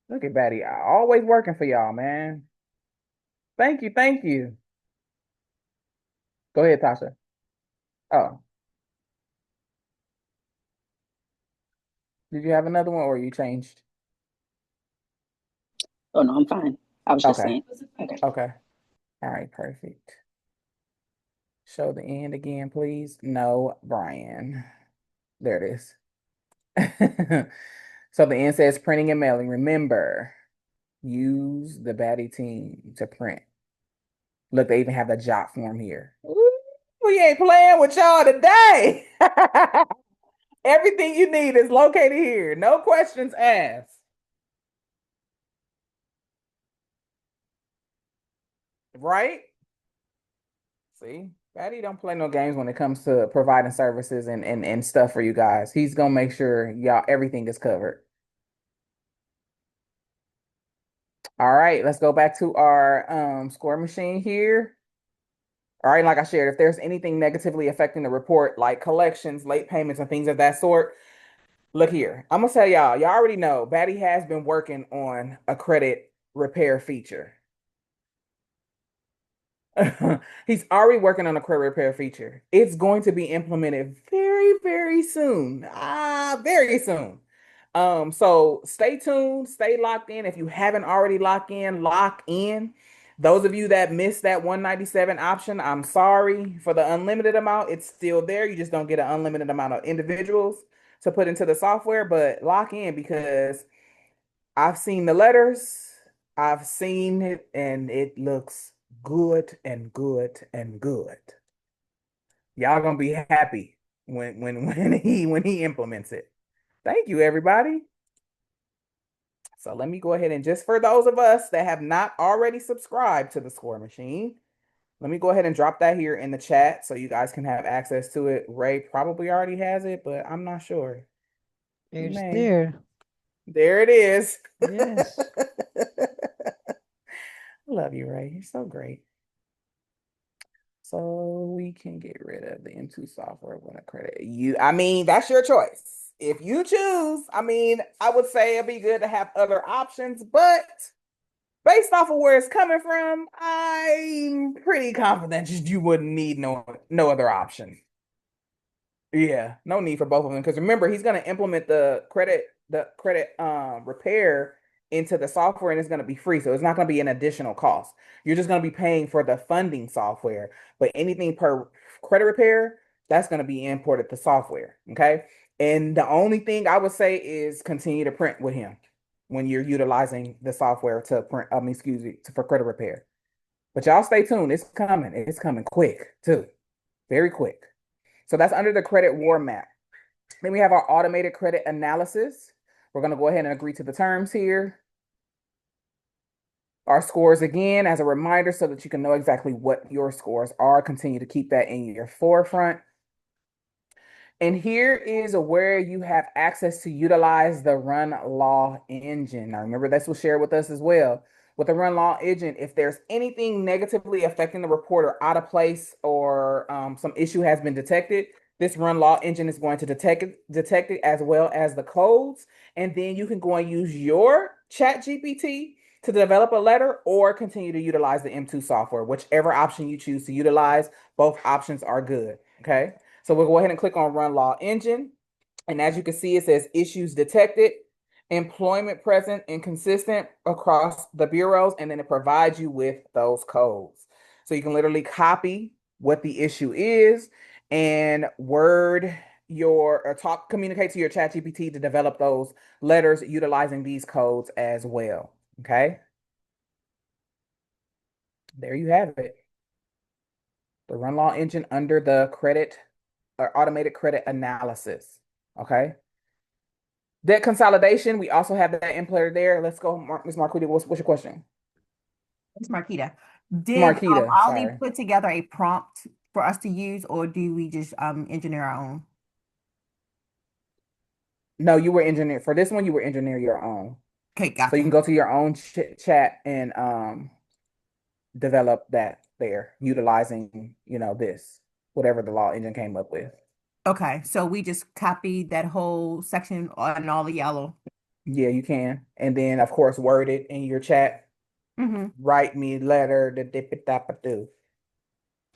Look at Batty. Always working for y'all, man. Thank you. Thank you. Go ahead, Tasha. Oh, did you have another one or you changed? Oh no, I'm fine. I was just Okay. saying. Okay. Okay. All right, perfect. Show the end again, please. No, Brian. There it is. So the end says printing and mailing. Remember, use the Batty team to print. Look, they even have the jot form here. Ooh, we ain't playing with y'all today. Everything you need is located here. No questions asked. Right? See, Batty don't play no games when it comes to providing services and stuff for you guys. He's gonna make sure y'all everything is covered. All right, let's go back to our score machine here. All right, like I shared, if there's anything negatively affecting the report, like collections, late payments, and things of that sort, look here. I'm gonna tell y'all already know Batty has been working on a credit repair feature. He's already working on a credit repair feature. It's going to be implemented very, very soon. Very soon. So stay tuned, stay locked in. If you haven't already locked in, lock in. Those of you that missed that 197 option, I'm sorry for the unlimited amount. It's still there. You just don't get an unlimited amount of individuals to put into the software, but lock in because I've seen the letters, I've seen it, and it looks good and good and good. Y'all gonna be happy when he implements it. Thank you, everybody. So let me go ahead and just for those of us that have not already subscribed to the Score Machine, let me go ahead and drop that here in the chat so you guys can have access to it. Ray probably already has it, but I'm not sure. He It's may. there. There it is. Yes. Love you, Ray. You're so great. So we can get rid of the M2 software when I credit you. I mean, that's your choice. If you choose, I mean, I would say it'd be good to have other options, but based off of where it's coming from, I'm pretty confident you wouldn't need no other option. Yeah, no need for both of them because remember he's going to implement the credit repair into the software and it's going to be free, so it's not going to be an additional cost. You're just going to be paying for the funding software, but anything per credit repair that's going to be imported to software. Okay, and the only thing I would say is continue to print with him when you're utilizing the software to print. Excuse me, for credit repair. But y'all stay tuned. It's coming. It's coming quick too, very quick. So that's under the credit war map. Then we have our automated credit analysis. We're going to go ahead and agree to the terms here. Our scores again as a reminder so that you can know exactly what your scores are. Continue to keep that in your forefront. And here is where you have access to utilize the Run Law engine. Now, remember, this was shared with us as well. With the Run Law engine, if there's anything negatively affecting the report or out of place or some issue has been detected, This run law engine is going to detect it as well as the codes. And then you can go and use your chat GPT to develop a letter or continue to utilize the M2 software, whichever option you choose to utilize. Both options are good. Okay. So we'll go ahead and click on run law engine. And as you can see, it says issues detected, employment present and consistent across the bureaus, and then it provides you with those codes. So you can literally copy what the issue is and word your or talk communicate to your chat GPT to develop those letters utilizing these codes as well. Okay. There you have it. The run law engine under the credit or automated credit analysis. Okay. Debt consolidation, we also have that input there. Let's go, Ms. Marquita. What's your question? It's Marquita. Did Marquita, Ollie sorry. put together a prompt for us to use, or do we just engineer our own? No, you were engineer for this one. You were engineer your own. Okay, So you can gotcha. go to your own chat and develop that there, utilizing this whatever the law engine came up with. Okay, so we just copied that whole section on all the yellow. Yeah, you can, and then of course word it in your chat. Mm-hmm. Write me letter the dip it do.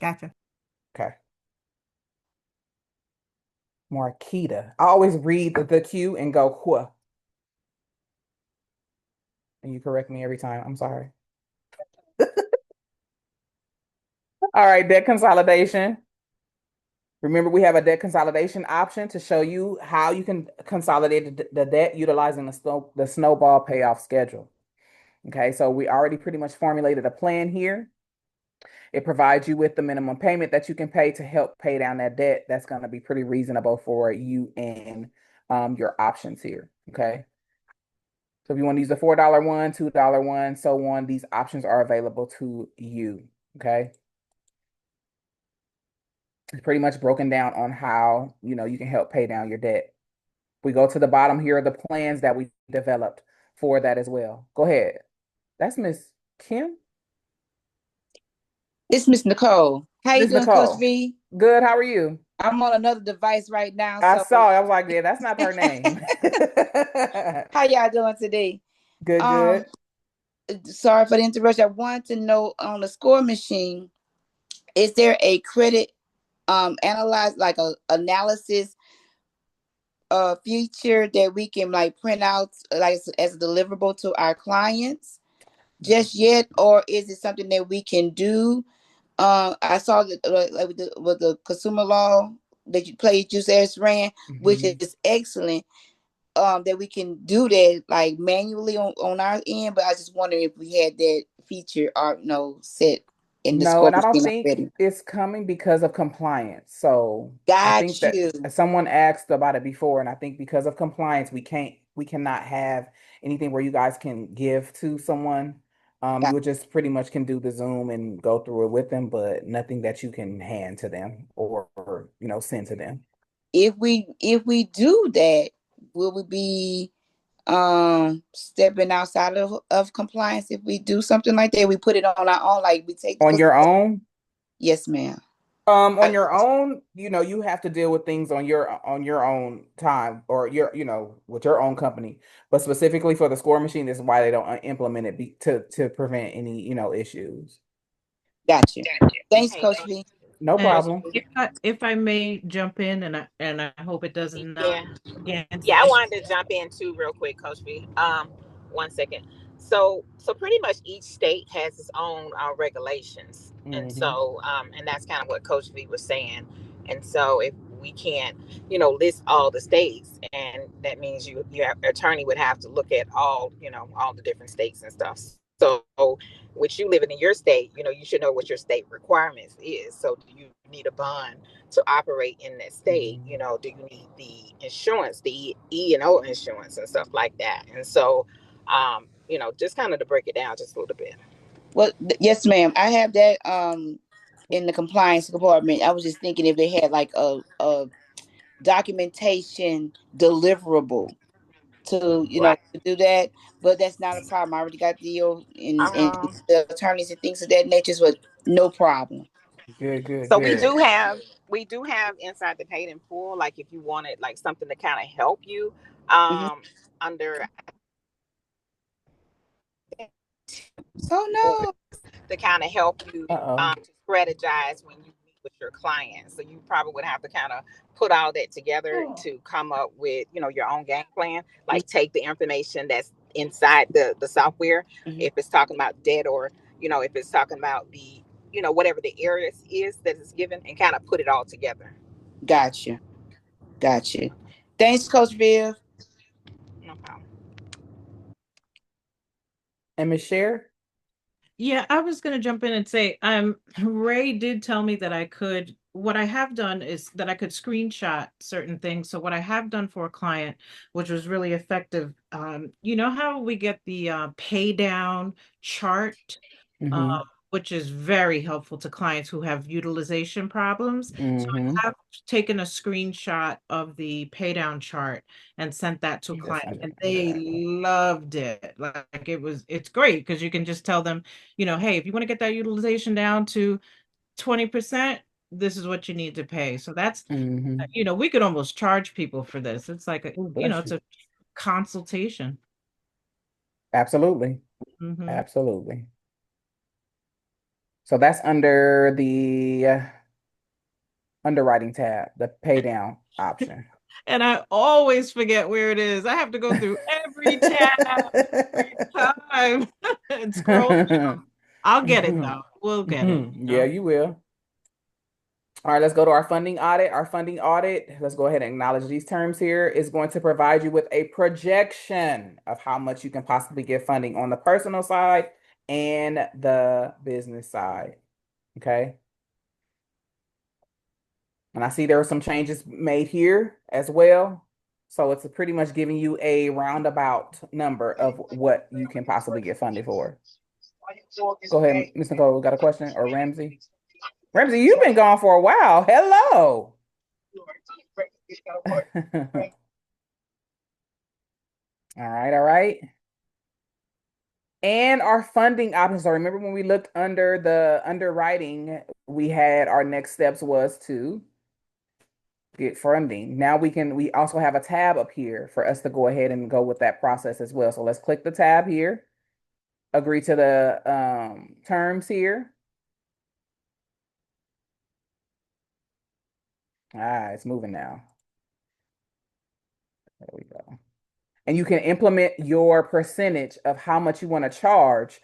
Gotcha. Okay. Marquita. I always read the Q and go Hua. And you correct me every time. I'm sorry. All right, debt consolidation. Remember, we have a debt consolidation option to show you how you can consolidate the debt utilizing the snowball payoff schedule. Okay, so we already pretty much formulated a plan here. It provides you with the minimum payment that you can pay to help pay down that debt. That's going to be pretty reasonable for you and your options here. Okay. So if you want to use the $4 one, $2 one, so on, these options are available to you. Okay. It's pretty much broken down on how, you can help pay down your debt. We go to the bottom here are the plans that we developed for that as well. Go ahead. That's Miss Kim. It's Miss Nicole. How you Miss doing, Coach Nicole. V? Good. How are you? I'm on another device right now, I so saw. I was like, yeah, that's not her name. how y'all doing today? Good, Um, good. Sorry for the interruption. I wanted to know on the score machine, is there a credit analyze like a analysis feature that we can like print out like as a deliverable to our clients just yet, or is it something that we can do? I saw that like with the consumer law that you played, you just ran, which is excellent. That we can do that like manually on our end, but I just wonder if we had that feature or no set in the No, score and I don't machine think already. it's coming because of compliance. So I think Got that you. someone asked about it before, and I think because of compliance, we cannot have anything where you guys can give to someone. You would just pretty much can do the Zoom and go through it with them, but nothing that you can hand to them or send to them. If we do that, will we be stepping outside of compliance if we do something like that? We put it on our own, like we take On your own? Yes, ma'am. On your own, you have to deal with things on your own time or with your own company. But specifically for the score machine, this is why they don't implement it to prevent any, issues. Got you. Thanks, Hey, Coach V. No And problem. if I may jump in, and I hope it does not yeah. against. Yeah, I wanted to jump in too real quick, Coach V. 1 second. So pretty much each state has its own regulations, and and that's kind of what Coach V was saying. And so if we can't, list all the states, and that means your attorney would have to look at all the different states and stuff. So, with you living in your state, you should know what your state requirements is. So, do you need a bond to operate in that state? Do you need the insurance, the E&O insurance and stuff like that? And so, just kind of to break it down just a little bit. Well, yes, ma'am. I have that in the compliance department. I was just thinking if they had like a documentation deliverable to Right. to do that, but that's not a problem. I already got the and Um, the attorneys and things of that nature, so no problem. Good, good, so we good. do have we do have inside the paid in full, like if you wanted like something to kind of help you under Oh no. to kind of help you Uh-oh. to strategize when you meet with your clients. So you probably would have to kind of put all that together to come up with, you know, your own game plan. Like take the information that's inside the software, if it's talking about debt or, you know, if it's talking about the, you know, whatever the areas is that is given and kind of put it all together. Gotcha. Gotcha. Thanks, Coach Viv. No problem. And Miss Cher? Yeah, I was going to jump in and say, Ray did tell me that what I have done is that I could screenshot certain things. So what I have done for a client, which was really effective, you know how we get the pay down chart, Mm-hmm. which is very helpful to clients who have utilization problems. So Mm-hmm. I have taken a screenshot of the pay down chart and sent that to Just clients, under and they loved it. Like it's great because you can just tell them, you know, hey, if you want to get that utilization down to 20%, this is what you need to pay. So that's, Mm-hmm. you know, we could almost charge people for this. It's like Ooh, you know, bless it's you. a consultation. Absolutely. Mm-hmm. Absolutely. So that's under the underwriting tab, the pay down option. And I always forget where it is. I have to go through every tab every time and scroll down. I'll get it though. We'll get it. Yeah, you will. All right, let's go to our funding audit. Our funding audit, let's go ahead and acknowledge these terms here, is going to provide you with a projection of how much you can possibly get funding on the personal side and the business side. Okay. And I see there were some changes made here as well. So it's pretty much giving you a roundabout number of what you can possibly get funded for. Go ahead, Ms. Nicole, got a question? Or Ramsey? Ramsey, you've been gone for a while. Hello. All right, all right. And our funding options. So remember when we looked under the underwriting, we had our next steps was to get funding. Now we also have a tab up here for us to go ahead and go with that process as well. So let's click the tab here, agree to the terms here. It's moving now. There we go. And you can implement your percentage of how much you want to charge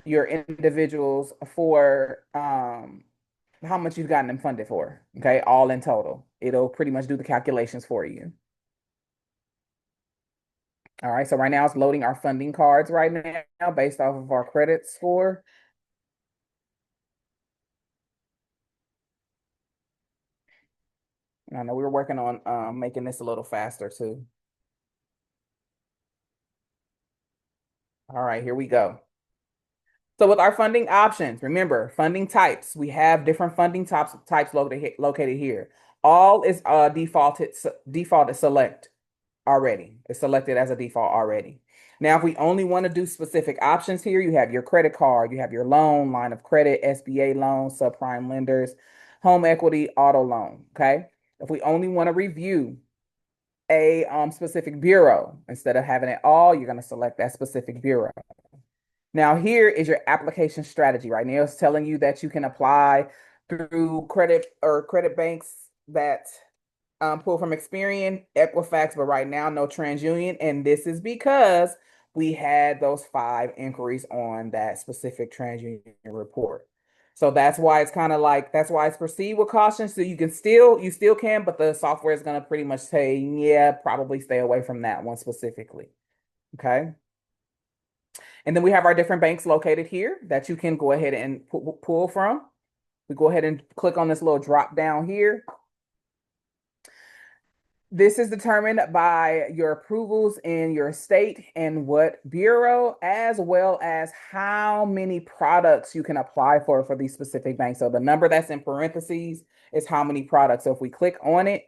your individuals for how much you've gotten them funded for. Okay, all in total. It'll pretty much do the calculations for you. All right, so right now it's loading our funding cards right now based off of our credit score. I know we were working on making this a little faster too. All right, here we go. So with our funding options, remember funding types. We have different funding types located here. All is defaulted select already. It's selected as a default already. Now, if we only want to do specific options here, you have your credit card, you have your loan, line of credit, SBA loan, subprime lenders, home equity, auto loan. Okay. If we only want to review a specific bureau, instead of having it all, you're going to select that specific bureau. Now, here is your application strategy. Right now, it's telling you that you can apply through credit banks that pull from Experian, Equifax, but right now, no TransUnion. And this is because we had those 5 inquiries on that specific TransUnion report. So that's why it's kind of like, that's why it's proceed with caution. So you still can, but the software is going to pretty much say, yeah, probably stay away from that one specifically. Okay. And then we have our different banks located here that you can go ahead and pull from. We go ahead and click on this little drop down here. This is determined by your approvals in your state and what bureau, as well as how many products you can apply for these specific banks. So the number that's in parentheses is how many products. So if we click on it,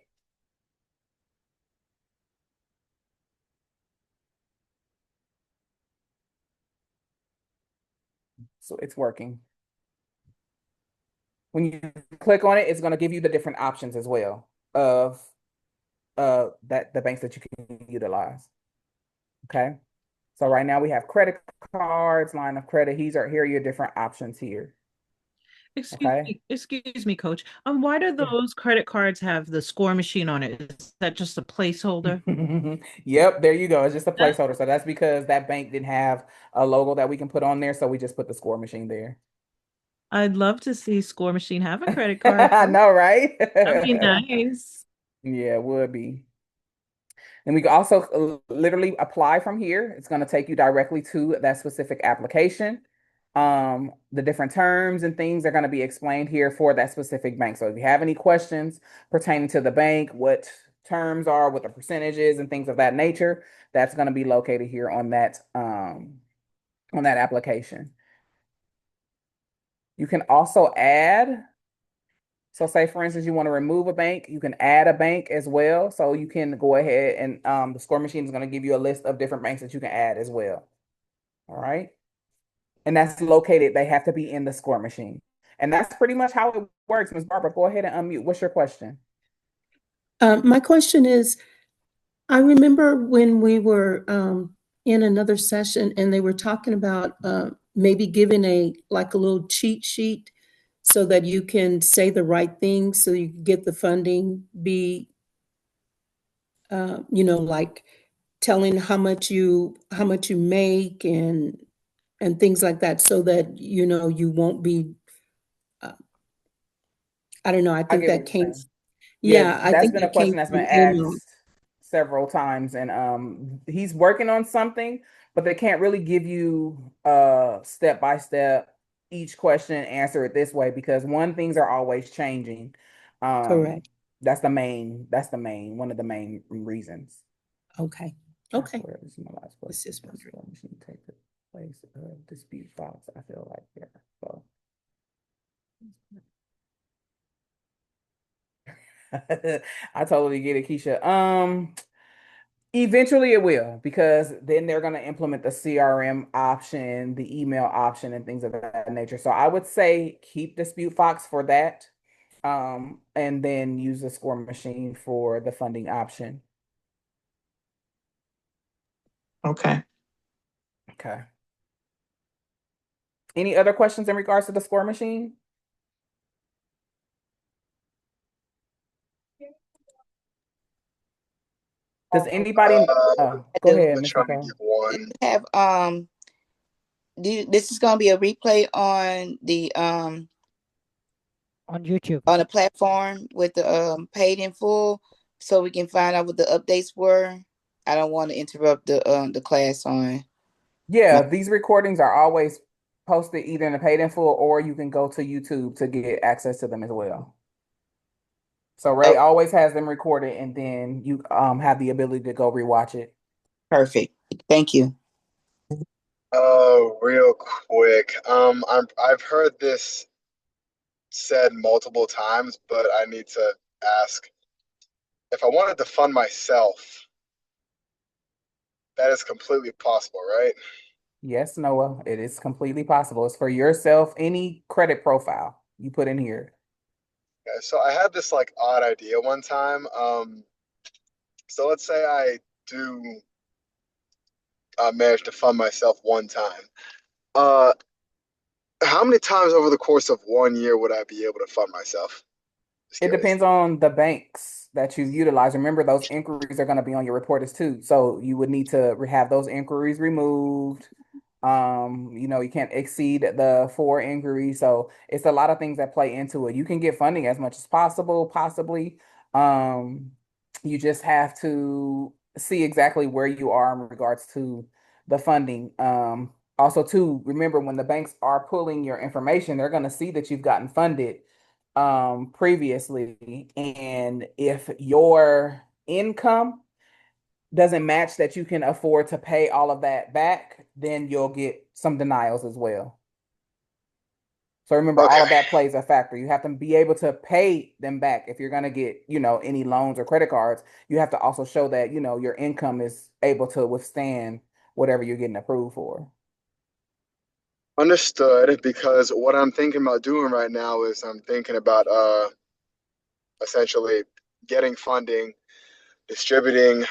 so it's working. When you click on it, it's going to give you the different options as well of that the banks that you can utilize. Okay. So right now we have credit cards, line of credit. Here are your different options here. Okay. Excuse me, coach. Why do those credit cards have the score machine on it? Is that just a placeholder? Yep, there you go. It's just a placeholder. So that's because that bank didn't have a logo that we can put on there. So we just put the score machine there. I'd love to see score machine have a credit card. I know, right? That'd be nice. Yeah, it would be. And we can also literally apply from here. It's going to take you directly to that specific application. The different terms and things are going to be explained here for that specific bank. So if you have any questions pertaining to the bank, what terms are, what the percentages and things of that nature, that's going to be located here on that application. You can also add. So say for instance, you want to remove a bank, you can add a bank as well. So you can go ahead and the score machine is going to give you a list of different banks that you can add as well. All right. And that's located, they have to be in the score machine. And that's pretty much how it works. Ms. Barbara, go ahead and unmute. What's your question? My question is, I remember when we were in another session and they were talking about maybe giving a little cheat sheet so that you can say the right thing so you can get the funding, be like telling how much you make and things like that so that you won't be I don't know, I I think get what that you're came, saying. Yeah, yeah, I that's think been a that came question that's been from email. asked several times, and he's working on something, but they can't really give you step by step each question and answer it this way because one, things are always changing. Um, Correct. that's the main one of the main reasons. Okay. That's Okay. where this is my last It's question. just Does wondering. the machine take the place of dispute files? I feel like yeah. So I totally get it, Keisha. Eventually it will, because then they're going to implement the CRM option, the email option, and things of that nature. So I would say keep Dispute Fox for that, and then use the score machine for the funding option. Okay. Okay. Any other questions in regards to the score machine? Does anybody? Oh, I go do. ahead, Miss Nicole. Have this is gonna be a replay on the On YouTube. on the platform with the paid in full, so we can find out what the updates were. I don't want to interrupt the class on. Yeah, these recordings are always posted either in the paid in full or you can go to YouTube to get access to them as well. So Ray always has them recorded, and then you have the ability to go rewatch it. Perfect. Thank you. Real quick. I've heard this said multiple times, but I need to ask. If I wanted to fund myself, that is completely possible, right? Yes, Noah, it is completely possible. It's for yourself, any credit profile you put in here. Okay, so I had this like odd idea one time. So let's say I do manage to fund myself one time. Uh, how many times over the course of 1 year would I be able to fund myself? Just It curious. depends on the banks that you utilize. Remember, those inquiries are going to be on your reporters too. So you would need to have those inquiries removed. You can't exceed the 4 inquiries. So it's a lot of things that play into it. You can get funding as much as possible, possibly. Um, you just have to see exactly where you are in regards to the funding. Also, too, remember when the banks are pulling your information, they're going to see that you've gotten funded previously, and if your income doesn't match that you can afford to pay all of that back, then you'll get some denials as well. So remember, all of that plays a factor. You have to be able to pay them back. If you're going to get any loans or credit cards, you have to also show that your income is able to withstand whatever you're getting approved for. Understood, because what I'm thinking about doing right now is I'm thinking about essentially getting funding, distributing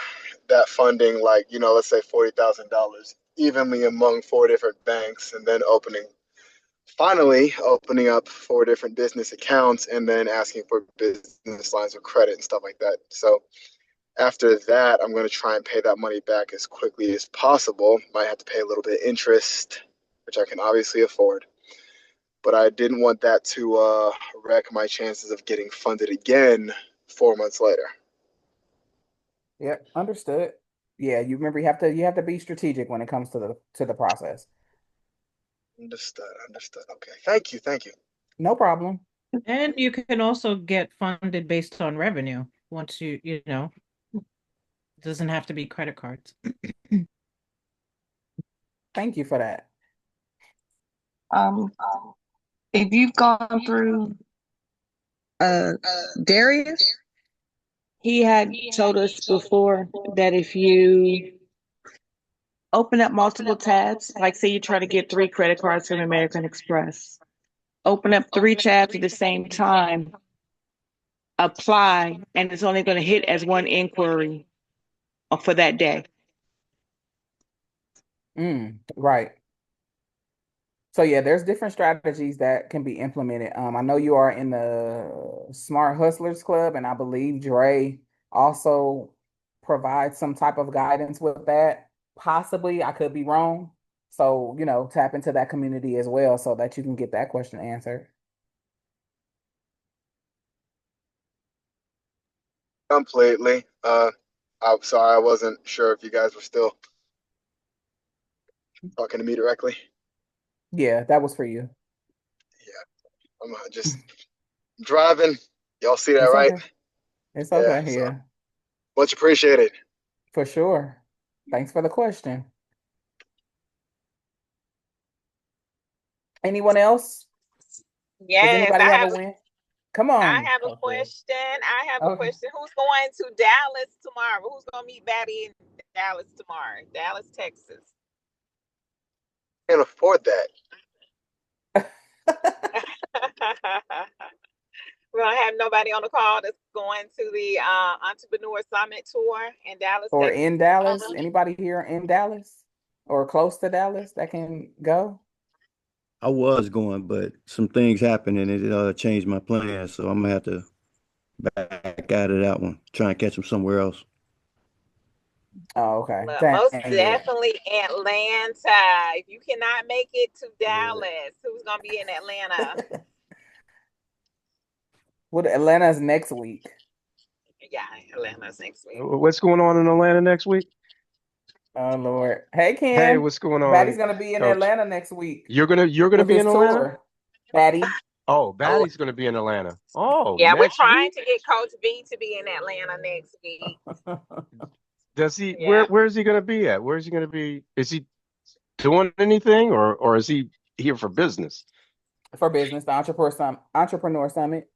that funding, like, let's say $40,000 evenly among four different banks, and then finally opening up four different business accounts and then asking for business lines of credit and stuff like that. So after that, I'm going to try and pay that money back as quickly as possible. Might have to pay a little bit of interest, which I can obviously afford. But I didn't want that to wreck my chances of getting funded again 4 months later. Yep, understood. Yeah, you remember you have to be strategic when it comes to the process. Understood. Okay. Thank you. No problem. And you can also get funded based on revenue once you know, it doesn't have to be credit cards. Thank you for that. If you've gone through Darius, he had told us before that if you open up multiple tabs, like say you try to get 3 credit cards from American Express, open up 3 tabs at the same time, apply, and it's only going to hit as one inquiry for that day. Right. So yeah, there's different strategies that can be implemented. I know you are in the Smart Hustlers Club, and I believe Dre also provides some type of guidance with that. Possibly, I could be wrong. So, tap into that community as well so that you can get that question answered. Completely. I'm sorry, I wasn't sure if you guys were still talking to me directly. Yeah, that was for you. Yeah, I'm just driving. Y'all see that, It's right? okay. It's Yeah, okay. so Yeah, much appreciated. for sure. Thanks for the question. Anyone else? Does Yes, anybody have a win? Come I on. have a Okay. question. I have a Okay. question. Who's going to Dallas tomorrow? Who's going to meet Badi in Dallas tomorrow? Dallas, Texas. Can't afford that. We don't have nobody on the call that's going to the Entrepreneur Summit tour in Dallas, Or Texas. in Dallas? Anybody here in Dallas or close to Dallas that can go? I was going, but some things happened and it changed my plans. So I'm gonna have to back out of that one. Try and catch them somewhere else. Oh, okay. Look, Dang, most yeah. definitely Atlanta. If you cannot make it to Dallas, who's going to be in Atlanta? Well, Atlanta's next week. Yeah, Atlanta's next week. What's going on in Atlanta next week? Oh Lord. Hey Hey, Ken. what's going Batty's on, gonna be in Coach? Atlanta next week You're gonna with be his in Atlanta? tour. Batty. Oh, Oh, Batty's gonna be in Atlanta. Oh, yeah, we're next trying week? to get Coach B to be in Atlanta next week. Does he? Yeah. Where is he gonna be at? Where is he gonna be? Is he doing anything, or is he here for business? For business, the Entrepreneur Summit.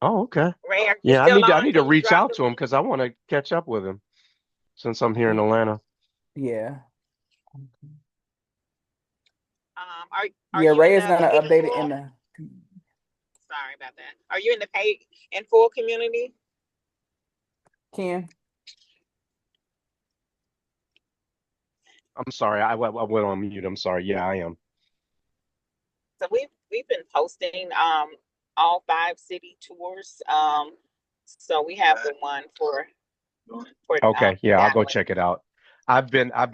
Oh, okay. Ray, are you Yeah, still I on? need to Can you reach drop out the to him link? because I want to catch up with him since I'm here in Atlanta. Yeah. Are Yeah, you in Ray is the gonna paid update it full? in the Sorry about that. Are you in the paid in full community? Ken. I'm sorry, I went on mute. I'm sorry. Yeah, I am. So we've been posting all 5 city tours. So we have the one for Okay, yeah, I'll go Dallas. check it out. I've been out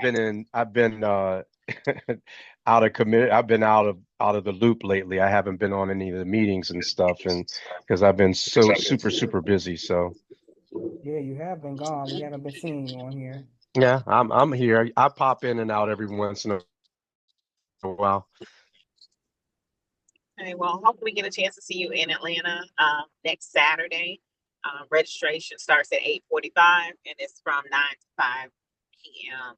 of commit. I've been out of the loop lately. I haven't been on any of the meetings and stuff, and because I've been so super busy. So Yeah, you have been gone. We haven't been seeing you on here. yeah, I'm here. I pop in and out every once in a while. Okay, well, hopefully we get a chance to see you in Atlanta next Saturday. Registration starts at 8:45 and it's from 9 to 5 p.m.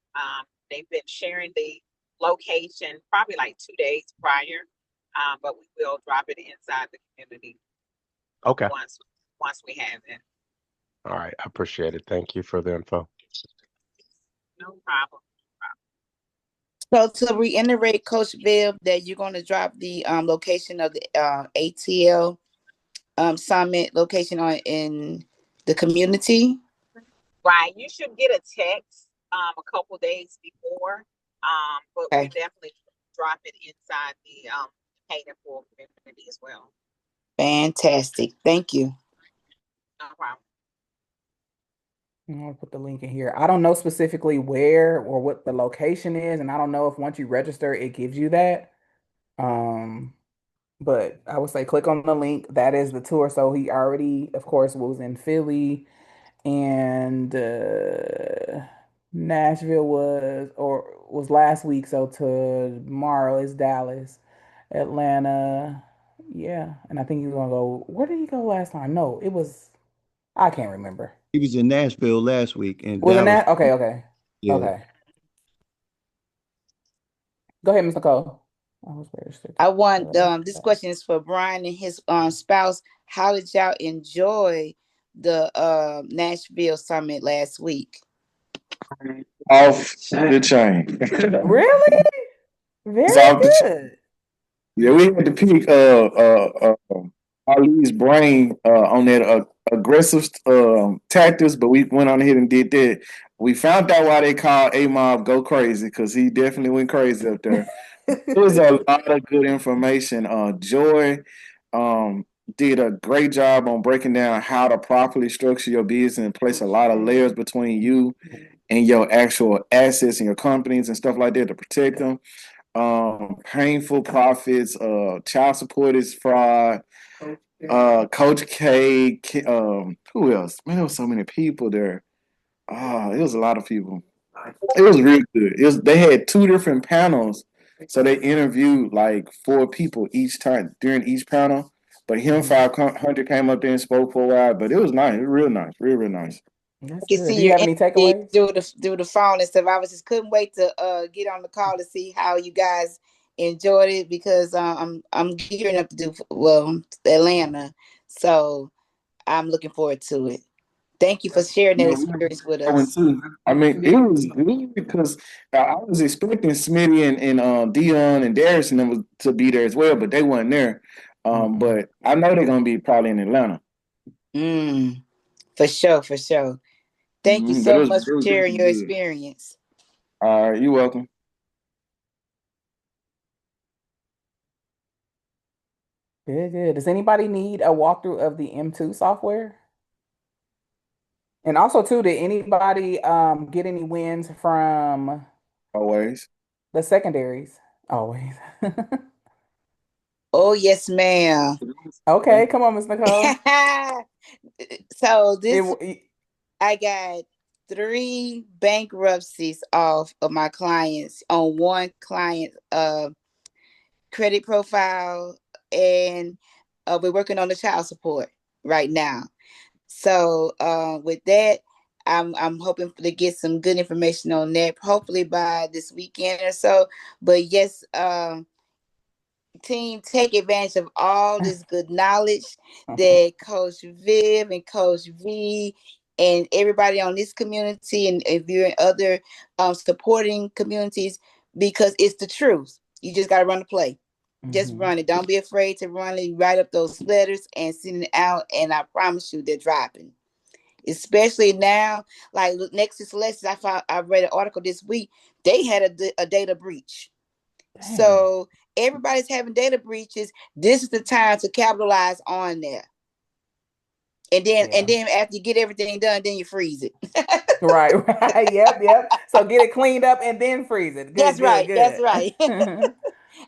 They've been sharing the location probably like 2 days prior, but we will drop it inside the community Okay. once we have it. All right. I appreciate it. Thank you for the info. No problem. So to reiterate, Coach Viv, that you're going to drop the location of the ATL summit location on in the community. Right. You should get a text a couple days before. But we Okay. definitely drop it inside the Paid in Full community as well. Fantastic. Thank you. No problem. I'll put the link in here. I don't know specifically where or what the location is, and I don't know if once you register, it gives you that. Um, but I would say click on the link. That is the tour. So he already, of course, was in Philly and Nashville was last week. So tomorrow is Dallas, Atlanta. Yeah, and I think he's gonna go. Where did he go last time? No, it was I can't remember. He was in Nashville last week and Was it Dallas. that? Okay, okay, Yeah. okay. Go ahead, Mr. Cole. I was registered. I want this question is for Brian and his spouse. How did y'all enjoy the Nashville summit last week? Off the chain. Really? It's Very off the chain. good. Yeah, we had to pick Ali's brain on that aggressive tactics, but we went on ahead and did that. We found out why they called A Mob go crazy because he definitely went crazy up there. It was a lot of good information. Joy did a great job on breaking down how to properly structure your business and place a lot of layers between you and your actual assets and your companies and stuff like that to protect them. Painful profits, child support is fraud. Coach who else? Man, there was so many people there. It was a lot of people. It was real good. They had two different panels, so they interviewed like four people each time during each panel. But him 500 came up there and spoke for a while. But it was nice. It was real nice. Real nice. That's I can good. see Do you your have any energy takeaways? through the phone and stuff. I was just couldn't wait to get on the call to see how you guys enjoyed it because I'm gearing up to do Atlanta, so I'm looking forward to it. Thank you for sharing that Yeah, experience with that one us. too. I mean, it was good because I was expecting Smitty and Dion and Darius and them to be there as well, but they weren't there. But I know they're gonna be probably in Atlanta. For sure, for sure. Thank you But so much it for was sharing definitely your good. experience. All right, you're welcome. Good, good. Does anybody need a walkthrough of the M2 software? And also, too, did anybody get any wins from Always. the secondaries? Always. Oh yes, ma'am. Okay, come on, Miss Nicole. So this It, I got 3 bankruptcies off of my clients on one client credit profile, and we're working on the child support right now. So with that, I'm hoping to get some good information on that, hopefully by this weekend or so. But yes, team, take advantage of all this good knowledge that Coach Viv and Coach V and everybody on this community, and if you're in other supporting communities, because it's the truth. You just got to run the play. Just run it. Don't be afraid to run it. Write up those letters and send it out, and I promise you, they're dropping. Especially now, like Nexus Lexus, I read an article this week. They had a data breach. So everybody's having data breaches. This is the time to capitalize on there. And then after you get everything done, then you freeze it. right, right. Yep, yep. So get it cleaned up and then freeze it. Good, That's good, right. That's good. right.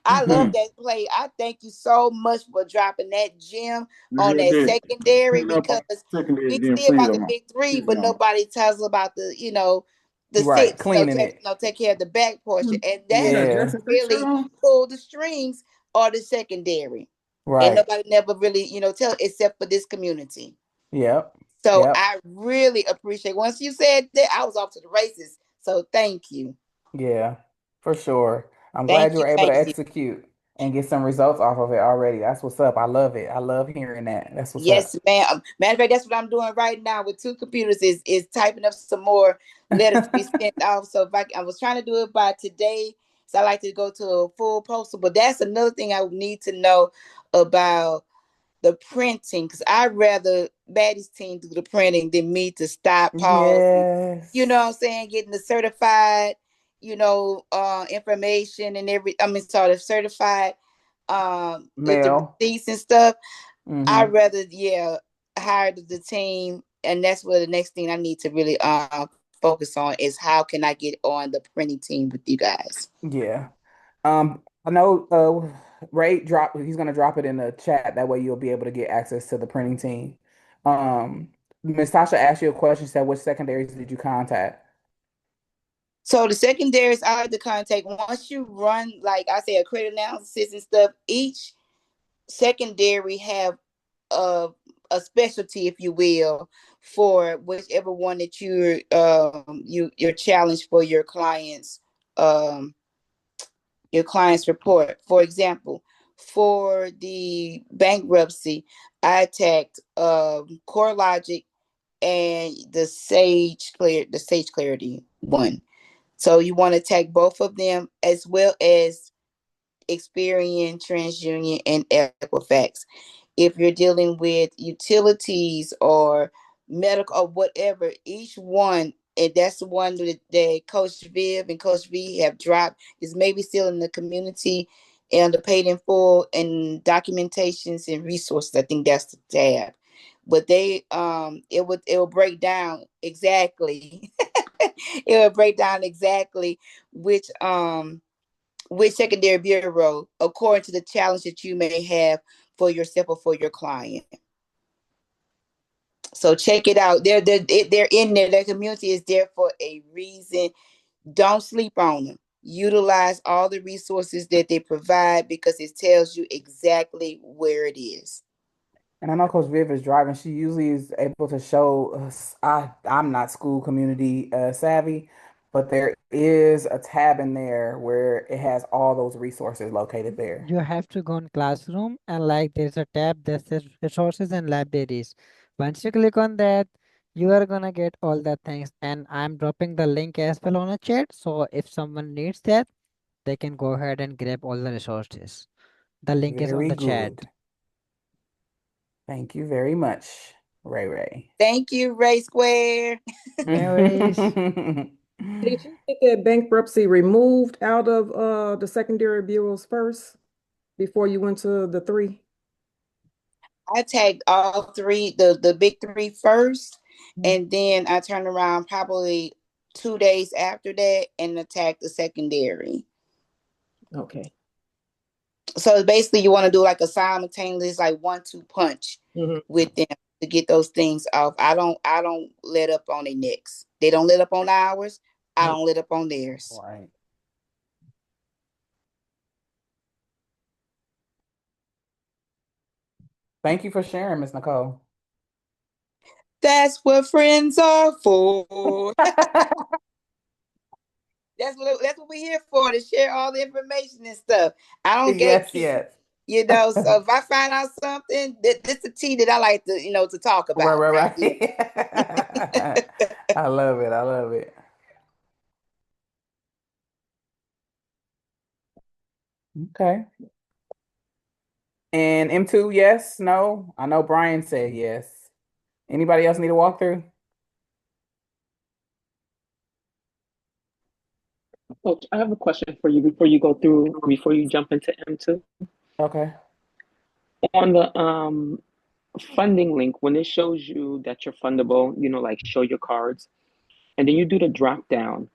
I love that play. I thank you so much for dropping that gem on that secondary, Clean up on because secondary, we then see freeze about the them. big three, Freeze but it on. nobody tells us about the the Right, six. cleaning it. Take care of the back portion, and that Yeah, really pull the strings or the secondary, and right. nobody never really tell except for this community. Yep, So yep. I really appreciate. Once you said that, I was off to the races. So thank you. Yeah, for sure. I'm glad Thank you you. were able to Thank you. execute and get some results off of it already. That's what's up. I love it. I love hearing that. That's what's Yes, up. ma'am. Matter of fact, that's what I'm doing right now with 2 computers. Is typing up some more letters to be sent off. So if I was trying to do it by today, So I like to go to a full poster. But that's another thing I would need to know about the printing, because I'd rather Baddie's team do the printing than me to stop, pause, and, you know what I'm Yes. saying, getting the certified, information and the certified with the Mail. receipts and stuff. I'd Mm-hmm. rather, yeah, hire the team, and that's what the next thing I need to really focus on is how can I get on the printing team with you guys. Yeah. I know Ray he's gonna drop it in the chat. That way you'll be able to get access to the printing team. Um, Miss Tasha asked you a question, said which secondaries did you contact? So the secondaries I like to contact once you run, like I say, a credit analysis and stuff, each secondary have a specialty, if you will, for whichever one that you're challenged for um your client's report. For example, for the bankruptcy, I attacked Core Logic and the Sage Clarity one. So you want to attack both of them as well as Experian, TransUnion, and Equifax. If you're dealing with utilities or medical or whatever, each one, and that's the one that Coach Viv and Coach V have dropped, is maybe still in the community and the paid in full and documentations and resources. I think that's the tab. But it will break down exactly. It will break down exactly which with secondary bureau according to the challenge that you may have for yourself or for your client. So check it out. They're in there. Their community is there for a reason. Don't sleep on them. Utilize all the resources that they provide because it tells you exactly where it is. And I know Coach Viv is driving. She usually is able to show us. I'm not school community savvy, but there is a tab in there where it has all those resources located there. You have to go in classroom and like there's a tab that says resources and libraries. Once you click on that, you are gonna get all the things, and I'm dropping the link as well on a chat. So if someone needs that, they can go ahead and grab all the resources. The link is on Very the chat. good. Thank you very much, Ray Ray. Thank you, Ray Square. No worries. Did you get that bankruptcy removed out of the secondary bureaus first before you went to the three? I tagged all three, the big three first, and then I turned around probably 2 days after that and attacked the secondary. Okay. So basically, you want to do like a simultaneous, like 1-2 punch with them to get those things off. I don't let up on their necks. They don't let up on ours. I don't let up on theirs. Right. Thank you for sharing, Miss Nicole. That's what friends are for. That's what we're here for, to share all the information and stuff. I don't Yes, gatekeep. yes. So if I find out something, this is the tea that I like to talk Right, about right right, here. right. I love it. I love it. Okay. And M2, yes, no. I know Brian said yes. Anybody else need a walkthrough? Coach, I have a question for you before you jump into M2. Okay. On the funding link, when it shows you that you're fundable, like show your cards, and then you do the drop down,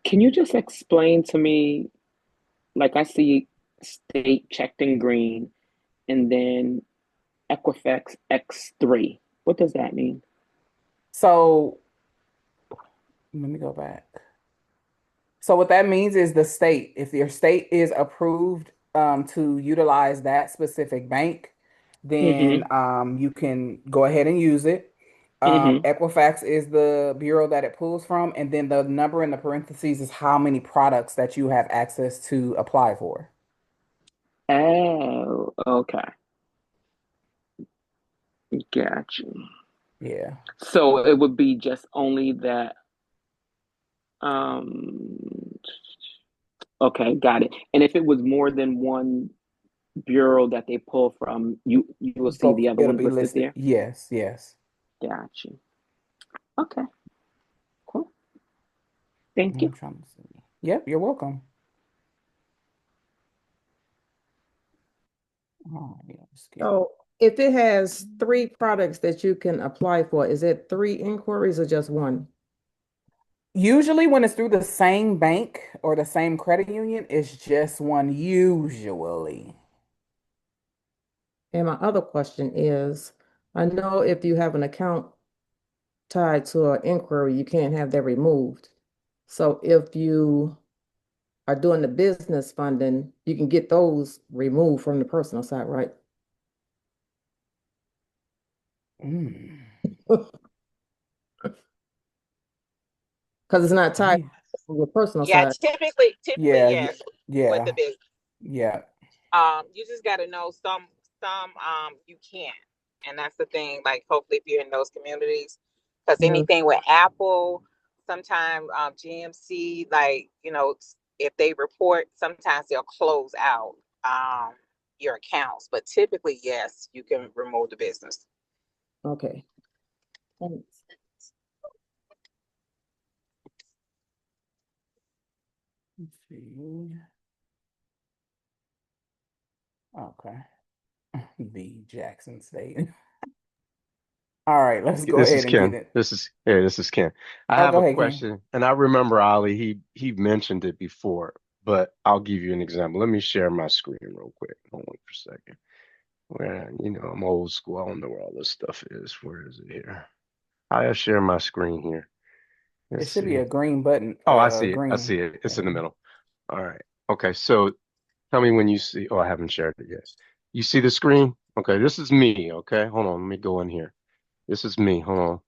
can you just explain to me, like I see state checked in green and then Equifax X3. What does that mean? So let me go back. So what that means is the state, if your state is approved to utilize that specific bank, then Mm-hmm. you can go ahead and use it. Mm-hmm. Equifax is the bureau that it pulls from, and then the number in the parentheses is how many products that you have access to apply for. Oh, okay. Got you. Yeah. So it would be just only that um Okay, got it. And if it was more than one bureau that they pull from, you will see the other It'll ones be listed listed. there. Yes, yes. Got you. Okay, cool. Thank you. I'm trying to see. Yep, you're welcome. Oh, yeah, skip. So if it has 3 products that you can apply for, is it 3 inquiries or just one? Usually, when it's through the same bank or the same credit union, it's just one, usually. And my other question is, I know if you have an account tied to an inquiry, you can't have that removed. So if you are doing the business funding, you can get those removed from the personal side, right? Mm. Because it's not tied Yeah. to your personal Yeah, side. typically Yeah, yes, with the yeah, business. yeah. You just got to know some you can't, and that's the thing. Like, hopefully, if you're in those communities, because Mhm. anything with Apple, sometimes GMC, like if they report, sometimes they'll close out your accounts. But typically, yes, you can remove the business. Okay. Thanks. Let's see. Okay. The Jackson State. All right, let's go This is ahead and get Ken. it. This is Ken. I Oh, have go a ahead, Ken. question, and I remember Ali. He mentioned it before, but I'll give you an example. Let me share my screen real quick. Hold on for a second. Where I'm old school. I don't know where all this stuff is. Where is it here? I'll share my screen here. It Let's should be see. a green button, Oh, I see it. I green. see it. It's in the There. middle. All right. Okay. So tell me when you see. Oh, I haven't shared it yet. You see the screen? Okay. This is me. Okay. Hold on. Let me go in here. This is me. Hold on.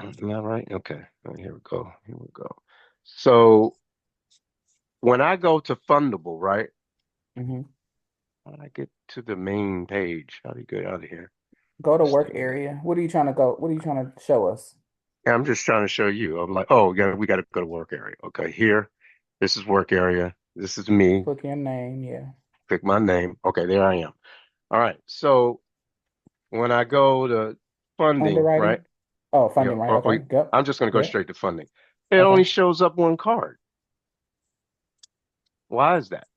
Isn't that right? Okay. All right, here we go. Here we go. So when I go to Fundable, right? Mm-hmm. How do I get to the main page? How do you get out of here? Go to This work thing. area. What are you trying to go? What are you trying to show us? Yeah, I'm just trying to show you. I'm like, oh, yeah, we got to go to work area. Okay, here. This is work area. This is me. Click your name. Yeah. Pick my name. Okay, there I am. All right. So when I go to funding, right? Underwriting. Oh, Yeah, funding, right? Okay. Yep. I'm just going to go Yep. straight to funding. It Okay. only shows up one card. Why is that?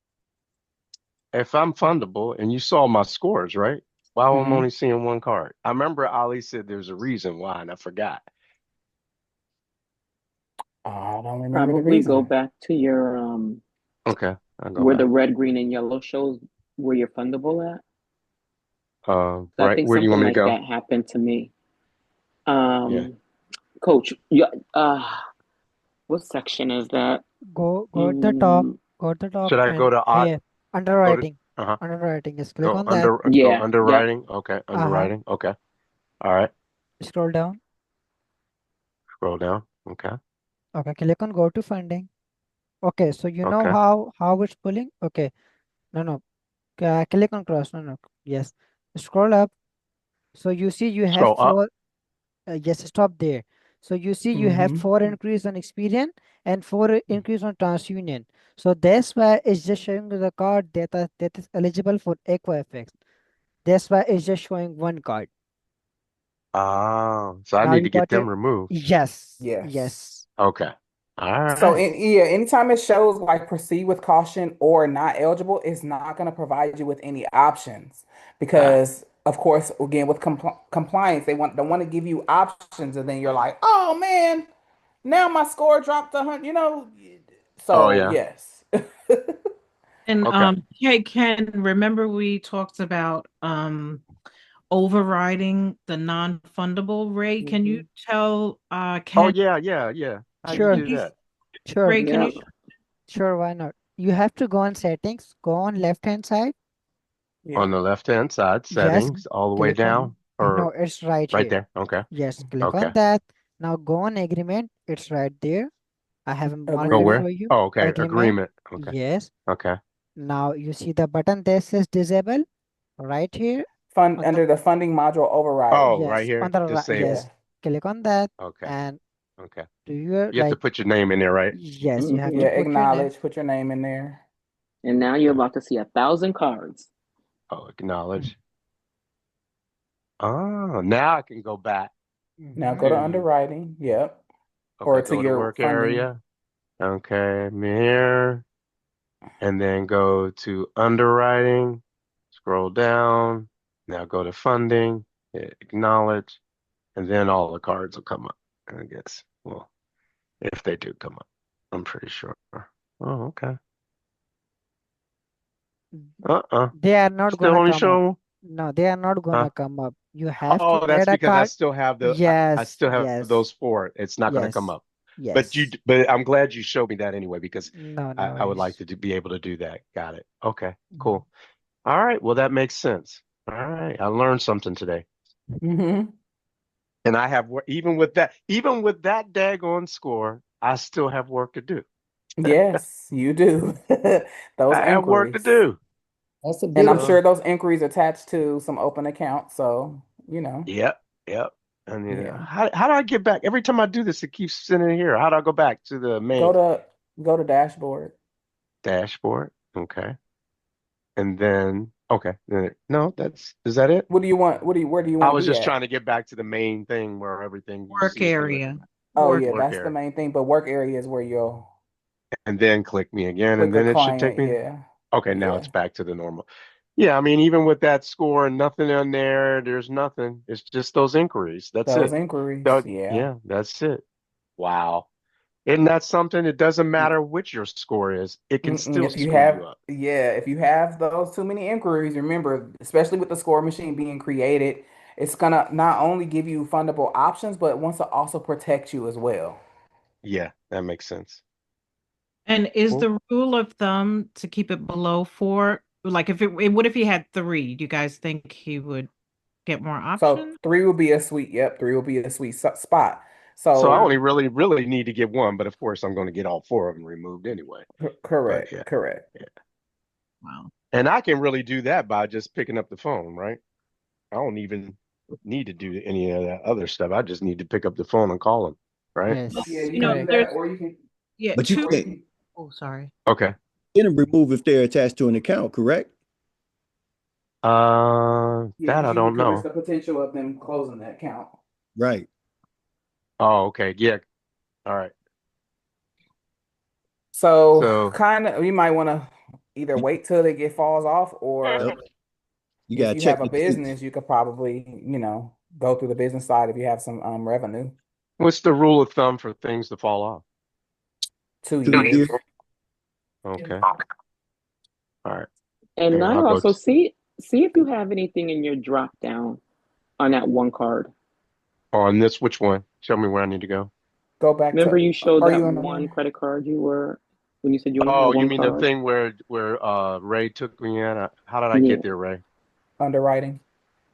If I'm fundable and you saw my scores, right? Why am I Mm-hmm. only seeing one card? I remember Ali said there's a reason why, and I forgot. I don't remember the Probably go reason. back to your Okay, I'll go where the back. red, green, and yellow shows where you're fundable at. So I Right, think where do you something want me to like go? that happened to me. Yeah. Coach, yeah, what section is that? Go at the top. Mm, Go at the top Should I go and to here go to underwriting. uh-huh. Underwriting. Just click Go on that. go yeah, yep. underwriting? Okay, Uh-huh. underwriting. Okay. All right. Scroll down. Scroll down. Okay. Okay, click on go to funding. Okay, so you know Okay. how it's pulling? Okay. No, no. Click on cross. No, no. Yes. Scroll up. So you see you have Scroll up. four. Yes, stop there. So you see you have Mm-hmm. 4 increase on Experian and 4 increase on TransUnion. So that's why it's just showing you the card that is eligible for Equifax. That's why it's just showing one card. Ah, so I Now need you to get got them it. removed. Yes. Yes. Yes. Okay. All So right. yeah, anytime it shows like proceed with caution or not eligible, it's not going to provide you with any options Ah. because of course, again with compliance, they want to give you options and then you're like, "Oh man, now my score dropped 100, Oh So, yeah. yes. And Okay. hey Ken, remember we talked about overriding the non-fundable rate. Can you Mhm. tell Oh Ken, yeah, yeah, yeah. How you Sure. do you that? Sure. Ray, can Yeah. you Sure. Why not? You have to go on settings. Go on left hand side. On Yeah. the left-hand side, Yes. settings, all the way Click on. down, No, or it's right right here. there. Okay. Yes. Click on Okay. that. Now go on agreement. It's right there. I have marked Go it Agreement. for where? you. Oh, okay. Agreement. Agreement. Okay. Yes. Okay. Now you see the button that says disable right here Fund on the under the funding module override. Oh, right yes on here. the right. Disable. Yeah. Yes. Click on that Okay. and Okay. Do you You have to like, put your name in there, right? yes, you have Yeah, to Hmm. put your name. acknowledge, put your name in there. And now you're about to see 1,000 cards. Oh, acknowledge. Oh, now I can go back Now go to Mm-hmm. to, underwriting. Yep. okay, Or to go to your work funding. area. Okay, I'm here. And then go to underwriting. Scroll down. Now go to funding. Hit acknowledge. And then all the cards will come up, I guess. Well, if they do come up, I'm pretty sure. Oh, okay. Uh-uh. They are not Still gonna only come up. show, No, they are not huh? gonna come up. You have to Oh, that's add a because I card. still have I Yes, still have yes, those four. It's not going to come yes, up. yes. But I'm glad you showed me that anyway because No, no I would like worries. to be able to do that. Got it. Okay, Mhm. cool. All right. Well, that makes sense. All right. I learned something today. Hmm. And I have even with that daggone score, I still have work to do. Yes, you do. Those I have work to inquiries. do. That's a And I'm beautiful. So, sure those inquiries attached to some open accounts. So, yep, yep. I need yeah. how do I get back? Every time I do this, it keeps sending here. How do I go back to the Go main to go to dashboard. dashboard? Okay. And then okay. No, is that it? What do you want? Where do you I want to was be just at? trying to get back to the main thing where everything you Work see here. area. Oh Work. yeah, Work that's the area. main thing. But work area is where you'll And then click me again, and click a then it should take client. me. Yeah. Okay, now Yeah. it's back to the normal. Yeah, I mean, even with that score and nothing on there, there's nothing. It's just those inquiries. That's Those it. inquiries. So, Yeah. yeah, that's it. Wow. Isn't that something? It doesn't matter what your score is, it can Mm-mm. still If you screw you have, up. yeah, if you have those too many inquiries, remember, especially with the score machine being created, it's gonna not only give you fundable options, but it wants to also protect you as well. Yeah, that makes sense. And is Cool. the rule of thumb to keep it below four? Like what if he had three? Do you guys think he would get more So options? three will be a sweet, yep, three will be a sweet spot. So I So only really need to get one, but of course I'm going to get all four of them removed anyway. But correct, yeah, correct. yeah. Wow. And I can really do that by just picking up the phone, right? I don't even need to do any of that other stuff. I just need to pick up the phone and call them, right? Yeah, Yes, you You can know, do correct. that, there's or you can, yeah, But you two. or you can't can. Oh, sorry. Okay. get them removed if they're attached to an account, correct? Yeah, That because I you don't can risk know. the potential of them closing that account. Right. Oh, okay. Yeah. All right. So So, kind of, you might want to either You- wait till it get falls off, Yep. or You if gotta you check have a the dates. business, you could probably, go through the business side if you have some revenue. what's the rule of thumb for things to fall off? Two 2 years. years. Okay. All right. And Here, I I'll go. also see if you have anything in your drop down on that one card. On this, which one? Show me where I need to go. Go back Remember to, you showed are that you in one credit card you were when you said you only had Oh, you one mean the card? thing where Ray took me in? How did I Yeah. get there, Ray? underwriting?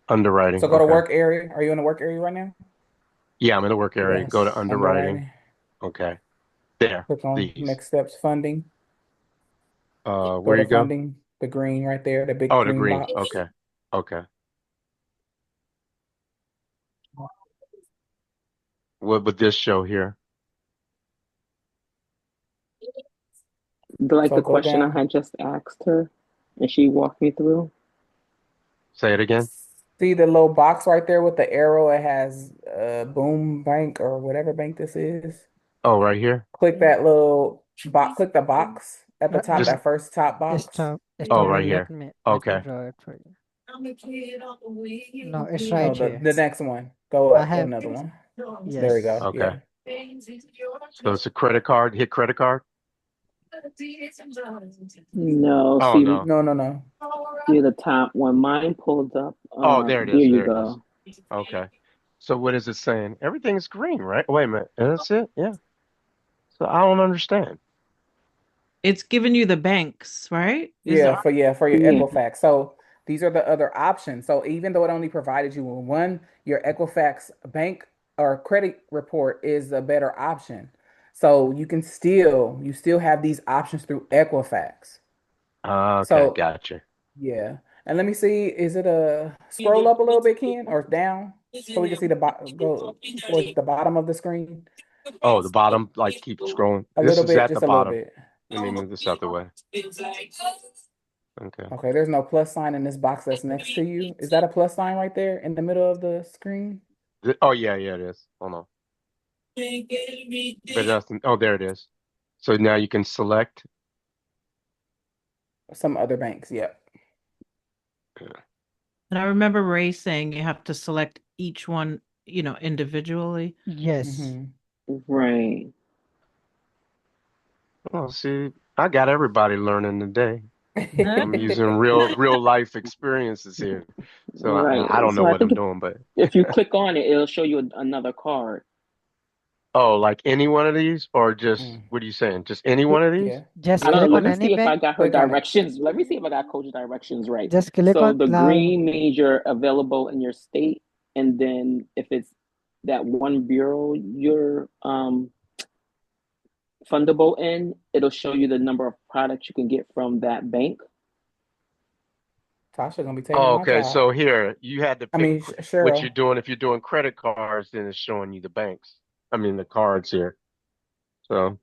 So Underwriting. go to Okay. work area. Are you in the work area right now? Yeah, I'm in the work area. Go to Yes. underwriting. Underwriting. Okay. There. Click on These. next steps funding. Go Where to you go? funding, the green right there, the big Oh, the green green. box. Okay. Okay. What would this show here? Like So the go question I down. had just asked her and she walked me through. Say it again. See the little box right there with the arrow? It has Boom Bank or whatever bank this is. Oh, right here. Click that little box. Click the box at the top, This. that first top box. Oh, Stop. right Let here. me Okay. draw it for you. No, it's No, right the here. next one. Go I up have, another one. There we yes. go. Okay. Yeah. So it's a credit card. Hit credit card. No, Oh see, no. No, no, no. near the top one. Mine pulled up. Oh, there it There is. you There it is. go. Okay. So what is it saying? Everything's green, right? Wait a minute. That's it? Yeah. So I don't understand. It's giving you the banks, right? Is Yeah, that for your Yeah. Equifax. So these are the other options. So even though it only provided you with one, your Equifax bank or credit report is a better option. So you still have these options through Equifax. Okay, So gotcha. yeah. And let me see, is it a scroll up a little bit, Ken, or down? So we can see go towards the bottom of the screen. Oh, the bottom, like keep scrolling. A This little is bit, at the just a little bottom. bit. Let me move this out the way. Okay. Okay, there's no plus sign in this box that's next to you. Is that a plus sign right there in the middle of the screen? Oh yeah, yeah, it is. Hold on. But it doesn't. Oh, there it is. So now you can select. Some other banks, yep. And I remember Ray saying you have to select each one, individually. Yes. Mm-hmm. Right. Oh, see, I got everybody learning today. I'm using real life experiences here. So Right. I don't know So I what I'm think doing, but if you click on it, it'll show you another card. oh, like any one of these, or just Mm. what are you saying? Just any one of these? Yeah. Just I don't know. click Let on me any see if I bank. got her Click on it. directions. Let me see if I got coach directions right. Just click So on the now. green major available in your state, and then if it's that one bureau you're fundable in, it'll show you the number of products you can get from that bank. Tasha gonna be taking Oh, my okay. job. So here you had to I pick mean, what you're Cheryl. doing. If you're doing credit cards, then it's showing you the banks. I mean the cards here. So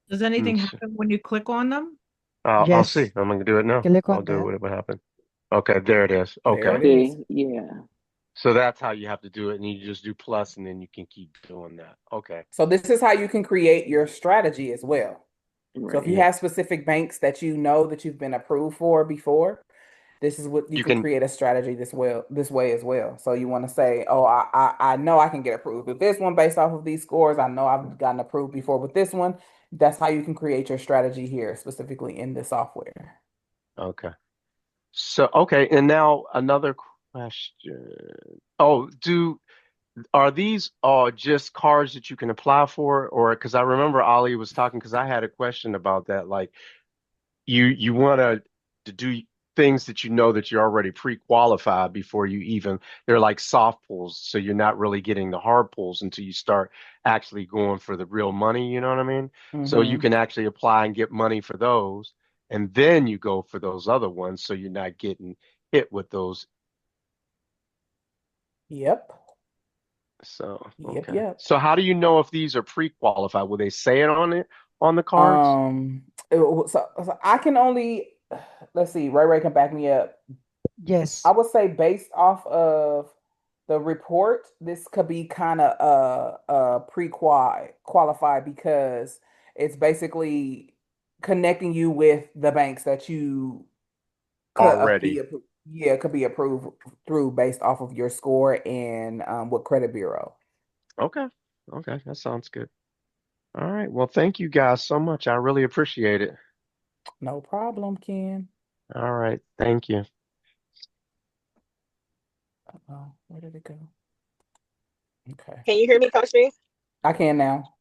Does let me anything see. happen when you click on them? I'll see. Yes. I'm gonna do it now. Click I'll on do that. whatever happened. Okay, there it is. There Okay. it is. See, yeah, So that's how you have to do it, and you just do plus, and then you can keep doing that. Okay. So this is how you can create your strategy as well. So if you right. Yeah. have specific banks that you know that you've been approved for before, this is what you You can can. create a strategy this way as well. So you want to say, oh, I know I can get approved with this one based off of these scores. I know I've gotten approved before with this one. That's how you can create your strategy here, specifically in the software. Okay. So okay, and now another question. Oh, do are these just cards that you can apply for, or because I remember Ali was talking because I had a question about that. Like you want to do things that you know that you're already pre-qualified before you even they're like soft pulls, so you're not really getting the hard pulls until you start actually going for the real money, you know what I mean? So you Mm-hmm. can actually apply and get money for those, and then you go for those other ones so you're not getting hit with those. Yep. So Yep. okay. Yep. So how do you know if these are pre-qualified? Will they say it on the cards? Um, so I can only let's see, Ray can back me up. I Yes. would say based off of the report, this could be kind of qualified because it's basically connecting you with the banks that you could be Already. approved. Yeah, could be approved through based off of your score and what credit bureau. Okay. Okay, that sounds good. All right. Well, thank you guys so much. I really appreciate it. No problem, Ken. All right. Thank you. Oh, where did it go? Okay, Can you hear me, Coach B? I can now.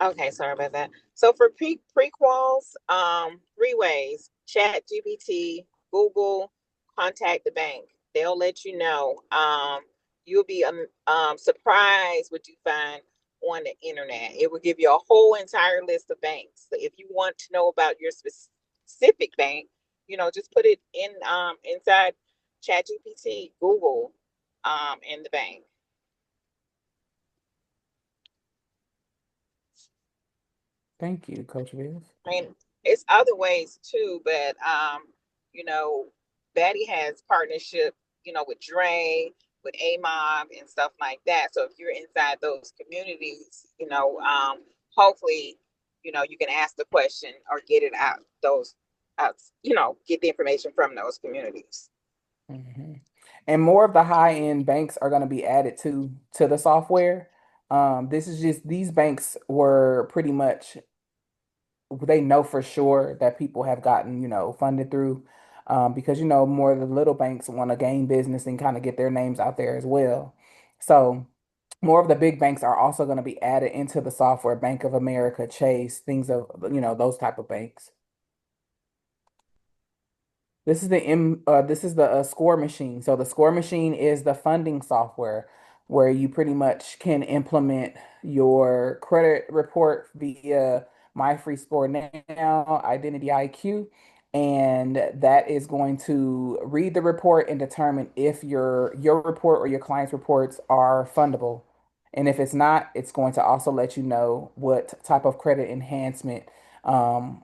Okay, sorry about that. So for prequels, three ways: Chat GPT, Google, contact the bank. They'll let you know. You'll be surprised what you find on the internet. It will give you a whole entire list of banks. So if you want to know about your specific bank, just put it in inside Chat GPT, Google, and the bank. Thank you, Coach Bills. I mean, it's other ways too, but you know, Badi has partnership, with Dre, with AMOB and stuff like that. So if you're inside those communities, hopefully, you can ask the question or get it out, get the information from those communities. Hmm. And more of the high end banks are going to be added to the software. This is just these banks were pretty much they know for sure that people have gotten funded through because more of the little banks want to gain business and kind of get their names out there as well. So more of the big banks are also going to be added into the software. Bank of America, Chase, things of those type of banks. This is the score machine. So the score machine is the funding software where you pretty much can implement your credit report via My Free Score Now, Identity IQ, and that is going to read the report and determine if your report or your client's reports are fundable. And if it's not, it's going to also let you know what type of credit enhancement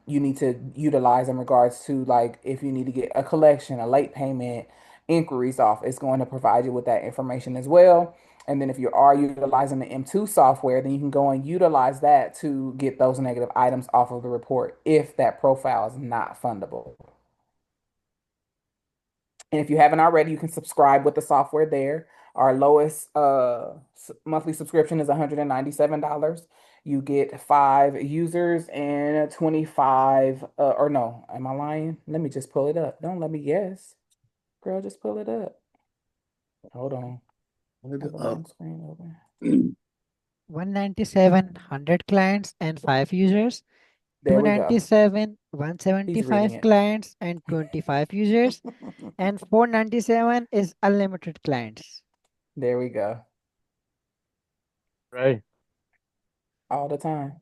you need to utilize in regards to, like, if you need to get a collection, a late payment, inquiries off. It's going to provide you with that information as well. And then if you are utilizing the M2 software, then you can go and utilize that to get those negative items off of the report if that profile is not fundable. And if you haven't already, you can subscribe with the software there. Our lowest monthly subscription is $197. You get 5 users and 25, or no, am I lying? Let me just pull it up. Don't let me guess. Girl, just pull it up. Hold on. I have the wrong screen open. 197, 100 clients and 5 users. There we go. 297, He's reading 175 it. clients and 25 users. And 497 is unlimited clients. There we go. Right. All the time.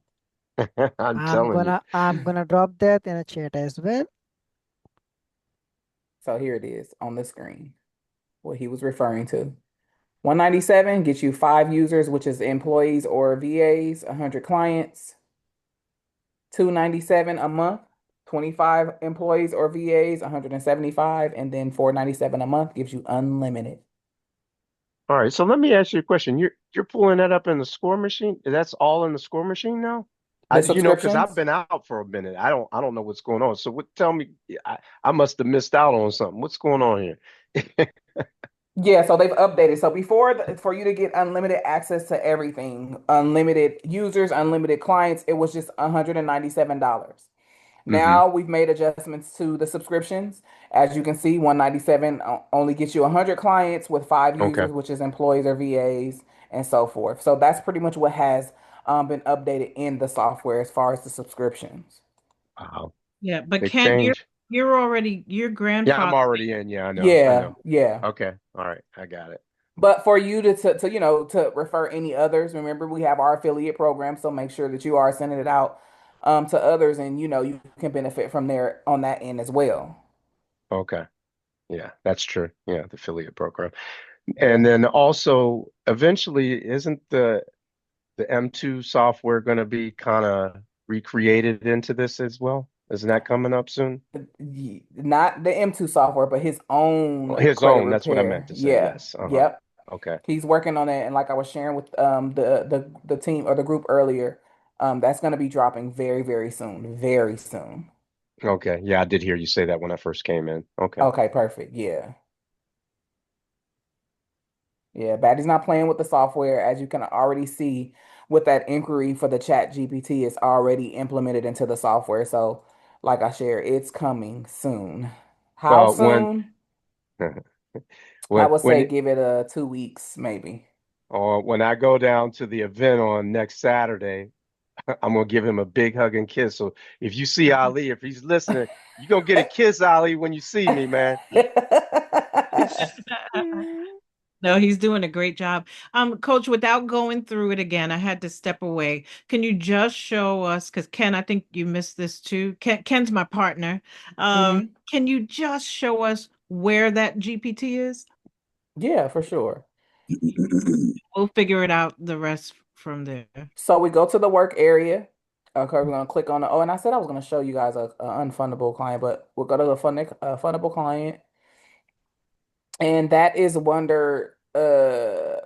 I'm telling you. I'm gonna drop that in a chat as well. So here it is on the screen, what he was referring to. 197 gets you 5 users, which is employees or VAs, 100 clients. 297 a month, 25 employees or VAs, 175, and then 497 a month gives you unlimited. All right, so let me ask you a question. You're pulling that up in the score machine? That's all in the score machine now? The Because I've subscriptions? been out for a minute. I don't know what's going on. So tell me, I must have missed out on something. What's going on here? Yeah, so they've updated. So before, for you to get unlimited access to everything, unlimited users, unlimited clients, it was just $197. hmm Now we've made adjustments to the subscriptions. As you can see, 197 only gets you 100 clients with 5 Okay. users, which is employees or VAs and so forth. So that's pretty much what has been updated in the software as far as the subscriptions. Wow. Yeah, but Big Kent, change. your Yeah, I'm grandfather. already in. Yeah, I know. I Yeah, know. yeah. Okay. All right. I got it. But for you to to refer any others, remember we have our affiliate program, so make sure that you are sending it out to others, and you can benefit from there on that end as well. Okay. Yeah, that's true. Yeah, the affiliate program. Yeah. And then also eventually isn't the M2 software going to be kind of recreated into this as well? Isn't that coming up soon? Not the M2 software, but his Well, own his credit own, that's what I meant repair. to say. Yeah. Yes. Yep. Okay. He's working on it, and like I was sharing with the team or the group earlier, that's going to be dropping very, very soon. Very soon. Okay. Yeah, I did hear you say that when I first came in. Okay. Okay, perfect. Yeah. Yeah, Batty's not playing with the software, as you can already see with that inquiry for the Chat GPT is already implemented into the software. So, like I shared, it's coming soon. How When soon? I when would when say it, give it 2 weeks, maybe. or when I go down to the event on next Saturday, I'm gonna give him a big hug and kiss. So if you see Ali, if he's listening, you're gonna get a kiss, Ali, when you see me, man. No, he's doing a great job. Coach, without going through it again, I had to step away. Can you just show us, because Ken, I think you missed this too. Ken's my partner. hmm Can you just show us where that GPT is? Yeah, for sure. We'll figure it out the rest from there. So we go to the work area. Okay, we're gonna click on the. Oh, and I said I was gonna show you guys a unfundable client, but we'll go to the fundable client, and that is under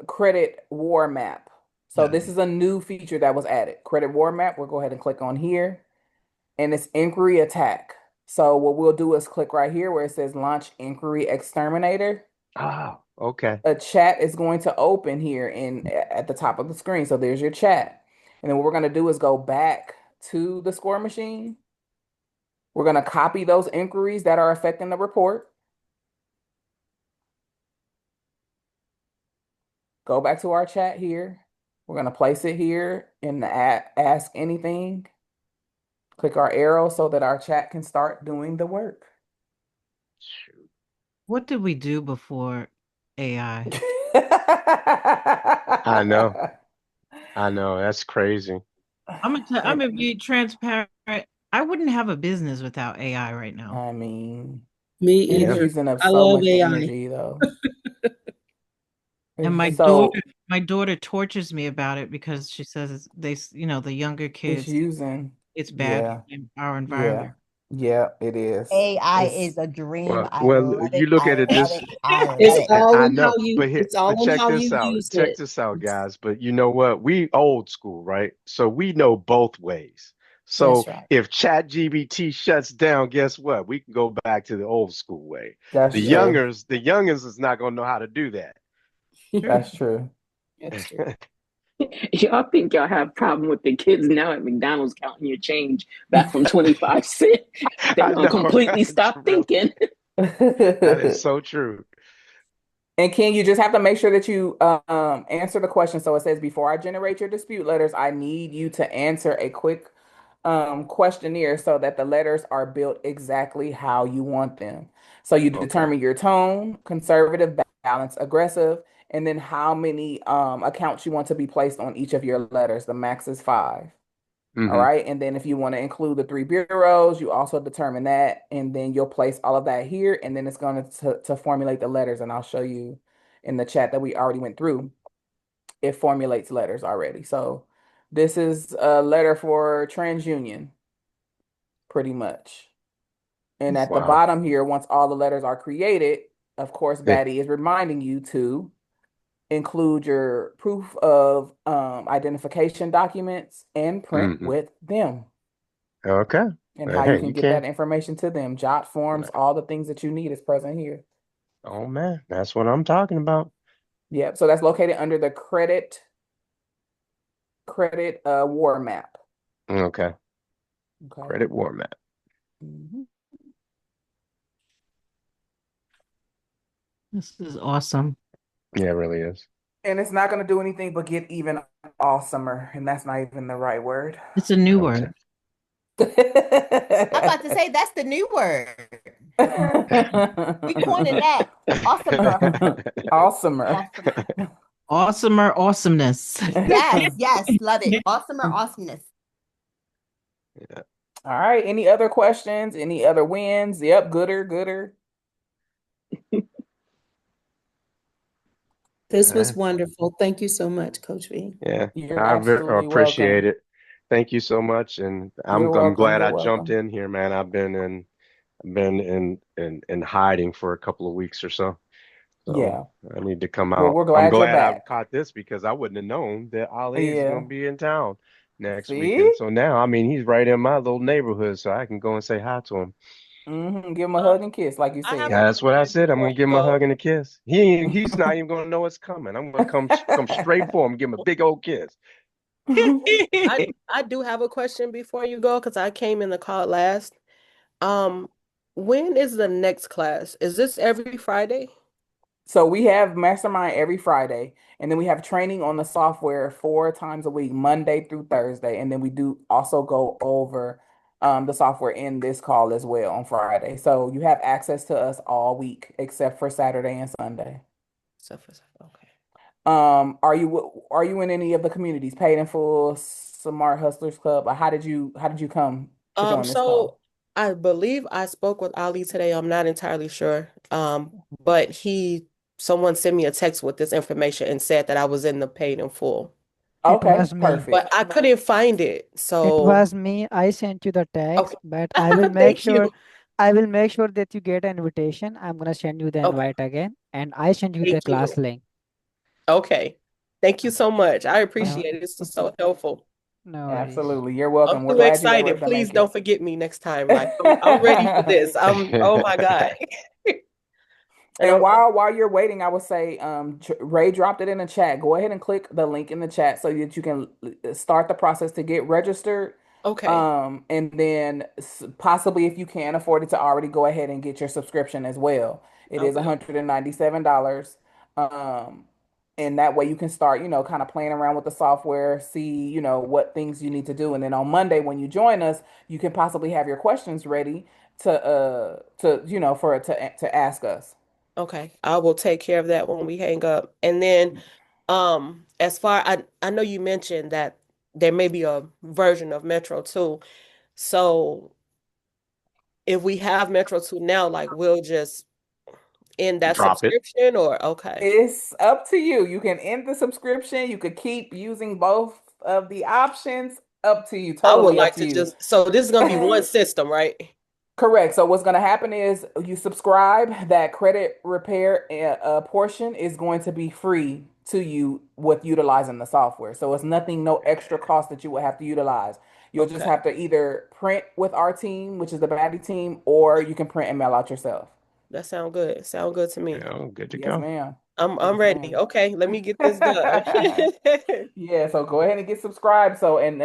credit war map. So this is a new feature that was added. Credit war map. We'll go ahead and click on here, and it's inquiry attack. So what we'll do is click right here where it says launch inquiry exterminator. Oh, okay. A chat is going to open here in at the top of the screen. So there's your chat. And then what we're going to do is go back to the score machine. We're going to copy those inquiries that are affecting the report. Go back to our chat here. We're going to place it here in the ask anything. Click our arrow so that our chat can start doing the work. What did we do before AI? I know. I know. That's crazy. I'm gonna be transparent. I wouldn't have a business without AI right now. I mean, Me and it's either. using up I so love much AI. energy though. And my daughter, So My daughter tortures me about it because she says the younger It's kids, using, it's bad yeah, in our yeah, environment. yeah, it is. AI It's is a dream. Well, I well, love you it. look I at it love this. it. I love It's it. all I in how know, you, but here, it's all but in check how this you out. use Check it. this out, guys. But you know what? We old school, right? So we know both ways. That's So right. if ChatGPT shuts down, guess what? We can go back to the old school way. that's true. The youngers is not gonna know how to do that. That's true. That's true. Y'all think y'all have problem with the kids now at McDonald's counting your change back from 25 cents. They're I gonna know, completely stop really. thinking. That is so true. And Ken, you just have to make sure that you answer the question. So it says, before I generate your dispute letters, I need you to answer a quick questionnaire so that the letters are built exactly how you want them. So you Okay. determine your tone, conservative, balanced, aggressive, and then how many accounts you want to be placed on each of your letters. The max is 5. All Mm-hmm. right. And then if you want to include the 3 bureaus, you also determine that. And then you'll place all of that here. And then it's going to formulate the letters. And I'll show you in the chat that we already went through. It formulates letters already. So this is a letter for TransUnion, pretty much. And at the Wow. bottom here, once all the letters are created, of course, Eh, Badi is reminding you to include your proof of identification documents and print Mm-hmm. with them. Okay. And how you Hey, can you get that can. information to them. Jot forms, all the things that you need is present here. Oh man, that's what I'm talking about. Yep. So that's located under the credit war map. Okay. Okay. Credit war map. Mhm. This is awesome. Yeah, it really is. And it's not going to do anything but get even awesomer. And that's not even the right word. It's a new Okay. word. I'm about to say that's the new word. We coined that. Awesomer. Awesomer. Awesomer. Awesomer awesomeness. Yes, yes, love it. Awesomer, awesomeness. Yeah. All right. Any other questions? Any other wins? Yep. Gooder, gooder. This was Uh, wonderful. Thank you so much, Coach V. yeah, You're I absolutely appreciate welcome. it. Thank you so much, and You're I'm welcome. glad You're I jumped welcome. in here, man. Been in hiding for a couple of weeks or so. So Yeah. I need to come Well, out. we're I'm glad you're glad I back. caught this because I wouldn't have known that Ali is going Yeah. to be in town next weekend. See? So now, I mean, he's right in my little neighborhood, so I can go and say hi to him. Give him a hug and kiss, like you I have said. a Yeah, that's what I question said. I'm before gonna you give him a hug go. and a kiss. He's not even gonna know it's coming. I'm gonna come straight for him, give him a big old kiss. I do have a question before you go because I came in the call last. Um, when is the next class? Is this every Friday? So we have Mastermind every Friday, and then we have training on the software 4 times a week, Monday through Thursday, and then we do also go over the software in this call as well on Friday. So you have access to us all week except for Saturday and Sunday. Okay. Are you in any of the communities, Paid in Full, Smart Hustlers Club? Or how did you come to join this So call? I believe I spoke with Ali today. I'm not entirely sure. But someone sent me a text with this information and said that I was in the paid in full. It Okay, was me. But perfect. I couldn't find it. It So, was me. I sent you the okay. text, but I will make Thank sure you. that you get an invitation. I'm gonna send you the Okay. invite again, and I send you the Thank class you. link. Okay. Thank you so much. I No, appreciate it. This was so helpful. no worries. Absolutely. You're I'm welcome. We're too glad you were excited. able to Please make it. don't forget me next time. Like I'm ready for this. Oh my God. And And I'm while you're waiting, I would say Ray dropped it in the chat. Go ahead and click the link in the chat so that you can start the process to get registered. okay. And then possibly if you can afford it to already go ahead and get your subscription as well. It is Okay. $197. Um, and that way you can start, kind of playing around with the software, see, what things you need to do. And then on Monday when you join us, you can possibly have your questions ready to ask us. Okay. I will take care of that when we hang up. And then as far I know you mentioned that there may be a version of Metro 2. So if we have Metro 2 now, like we'll just end that Drop it. subscription or okay. It's up to you. You can end the subscription. You could keep using both of the options. Up to you. I would Totally up like to to you. just, so this is gonna be one system, right? Correct. So what's going to happen is you subscribe, that credit repair portion is going to be free to you with utilizing the software. So it's nothing, no extra cost that you will have to utilize. You'll just Okay. have to either print with our team, which is the Badi team, or you can print and mail out yourself. That sound good. Sound good to me. Good to Yes, go. ma'am. I'm Yes, ready. ma'am. Okay, let me get this done. Yeah, so go ahead and get subscribed. So and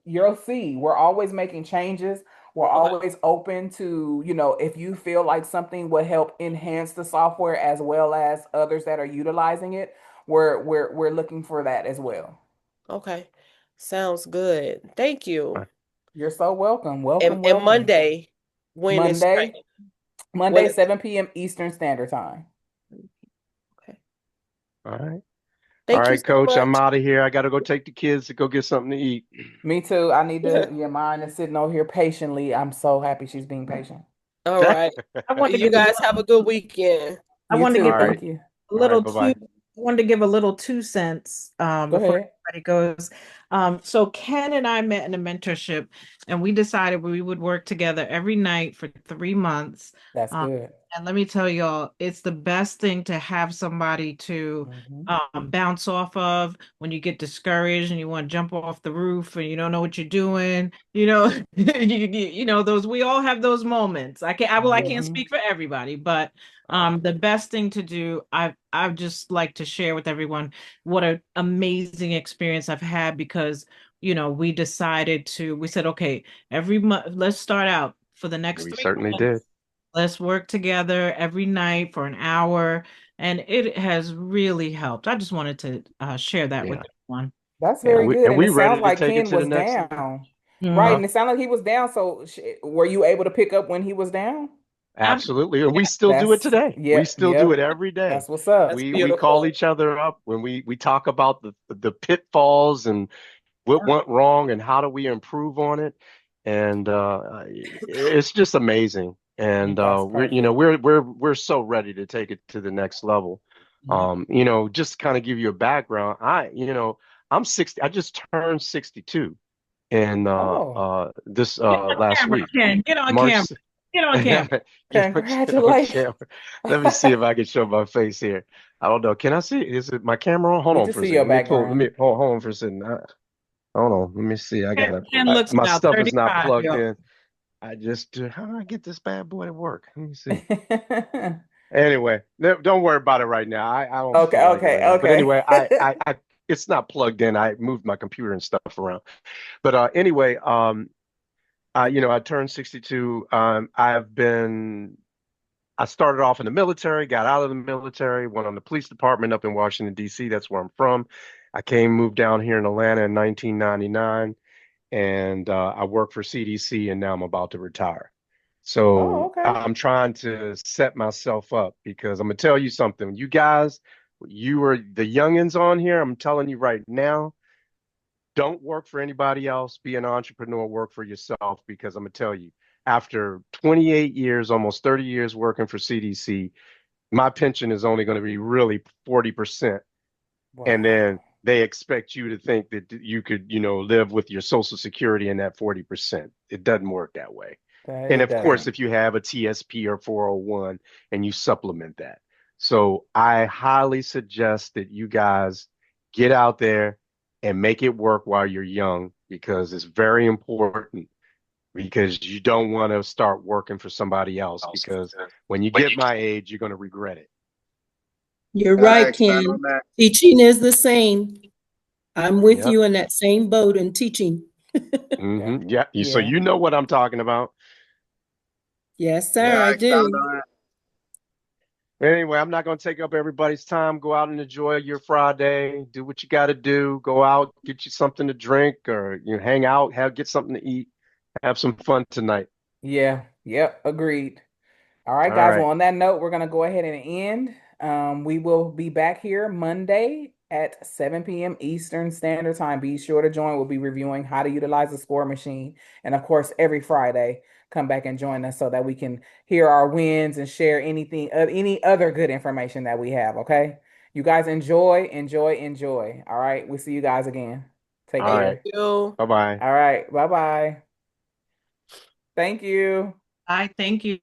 you'll see we're always making changes. We're Okay. always open to, if you feel like something would help enhance the software as well as others that are utilizing it, we're looking for that as well. Okay. Sounds good. Thank you. You're so welcome. And Welcome, and welcome. Monday, when is Monday, when Monday, is 7 p.m. Eastern Standard Time. okay. All right. All Thank you right, so coach, I'm much. out of here. I got to go take the kids to go get something to eat. Me too. I need to, yeah, mine is sitting over here patiently. I'm so happy she's being patient. All right. I wanted to You give a guys have a good weekend. I You wanted to too. give All a right. Thank you. All right. little Bye-bye. I wanted to give a little 2 cents Go before ahead. everybody goes. So Ken and I met in a mentorship, and we decided we would work together every night for 3 months. That's Um, good. and let me tell y'all, it's the best thing to have somebody to Hmm. bounce off of when you get discouraged and you want to jump off the roof and you don't know what you're doing. Those, we all have those moments. I can't Hmm. speak for everybody, but the best thing to do, I've just like to share with everyone what an amazing experience I've had because we said, okay, every month, let's start out for the next We three certainly did. months. Let's work together every night for an hour, and it has really helped. I just wanted to share that with Yeah. everyone. That's Yeah. very We good. and And we it sounds ready to like take it Ken to the was next level. down. Right. Mhm. And it sounded like he was down. So were you able to pick up when he was down? Absolutely. And we still do it That's, today. We yep, still do it yep. every day. That's what's up. That's We call beautiful. each other up when we talk about the pitfalls and what went wrong and how do we improve on it. And it's just amazing. And That's we're perfect. we're so ready to take it to the next level. Just kind of give you a background. I'm 60. I just turned 62 in Oh, this Get on last camera, week. Ken. Get on March camera. Get on camera. get on congratulations. camera. Let me see if I can show my face here. I don't know. Can I see? Is it my camera on? Hold We on just for a see second. your Let me pull. Let me background. hold on for a second. Hold on. Let me see. Ken looks My about stuff is not 35, plugged y'all. in. How do I get this bad boy to work? Let me see. Anyway, don't worry about it right now. I don't Okay, feel like it okay, right now. But anyway, okay. it's not plugged in. I moved my computer and stuff around. But anyway, I turned 62. I started off in the military, got out of the military, went on the police department up in Washington, D.C. That's where I'm from. Moved down here in Atlanta in 1999, and I worked for CDC, and now I'm about to retire. Oh, So okay. I'm trying to set myself up because I'm gonna tell you something. You are the youngins on here. I'm telling you right now, don't work for anybody else. Be an entrepreneur, work for yourself because I'm gonna tell you, after 28 years, almost 30 years working for CDC, my pension is only going to be really 40%. And Wow. then they expect you to think that you could, live with your social security in that 40%. It doesn't work that way. That And it of course, doesn't. if you have a TSP or 401 and you supplement that. So I highly suggest that you guys get out there and make it work while you're young because it's very important because you don't want to start working for somebody else because when you get my age, you're going to regret it. You're Can I right, expand Ken. on that? Teaching is the same. I'm with Yep. you in that same boat in teaching. Yeah. Yeah. So Yeah. you know what I'm talking about. Yes, Can sir, Yep. I I do. expound on that? Anyway, I'm not going to take up everybody's time. Go out and enjoy your Friday. Do what you got to do. Go out, get you something to drink, or hang out, get something to eat, have some fun tonight. Yeah. Yep. Agreed. All right, All guys. right. Well, on that note, we're gonna go ahead and end. We will be back here Monday at 7 p.m. Eastern Standard Time. Be sure to join. We'll be reviewing how to utilize the score machine. And of course, every Friday, come back and join us so that we can hear our wins and share any other good information that we have. Okay. You guys enjoy. All right. We'll see you guys again. Take All care. right. Bye bye. All right. Bye bye. Thank you. I thank you.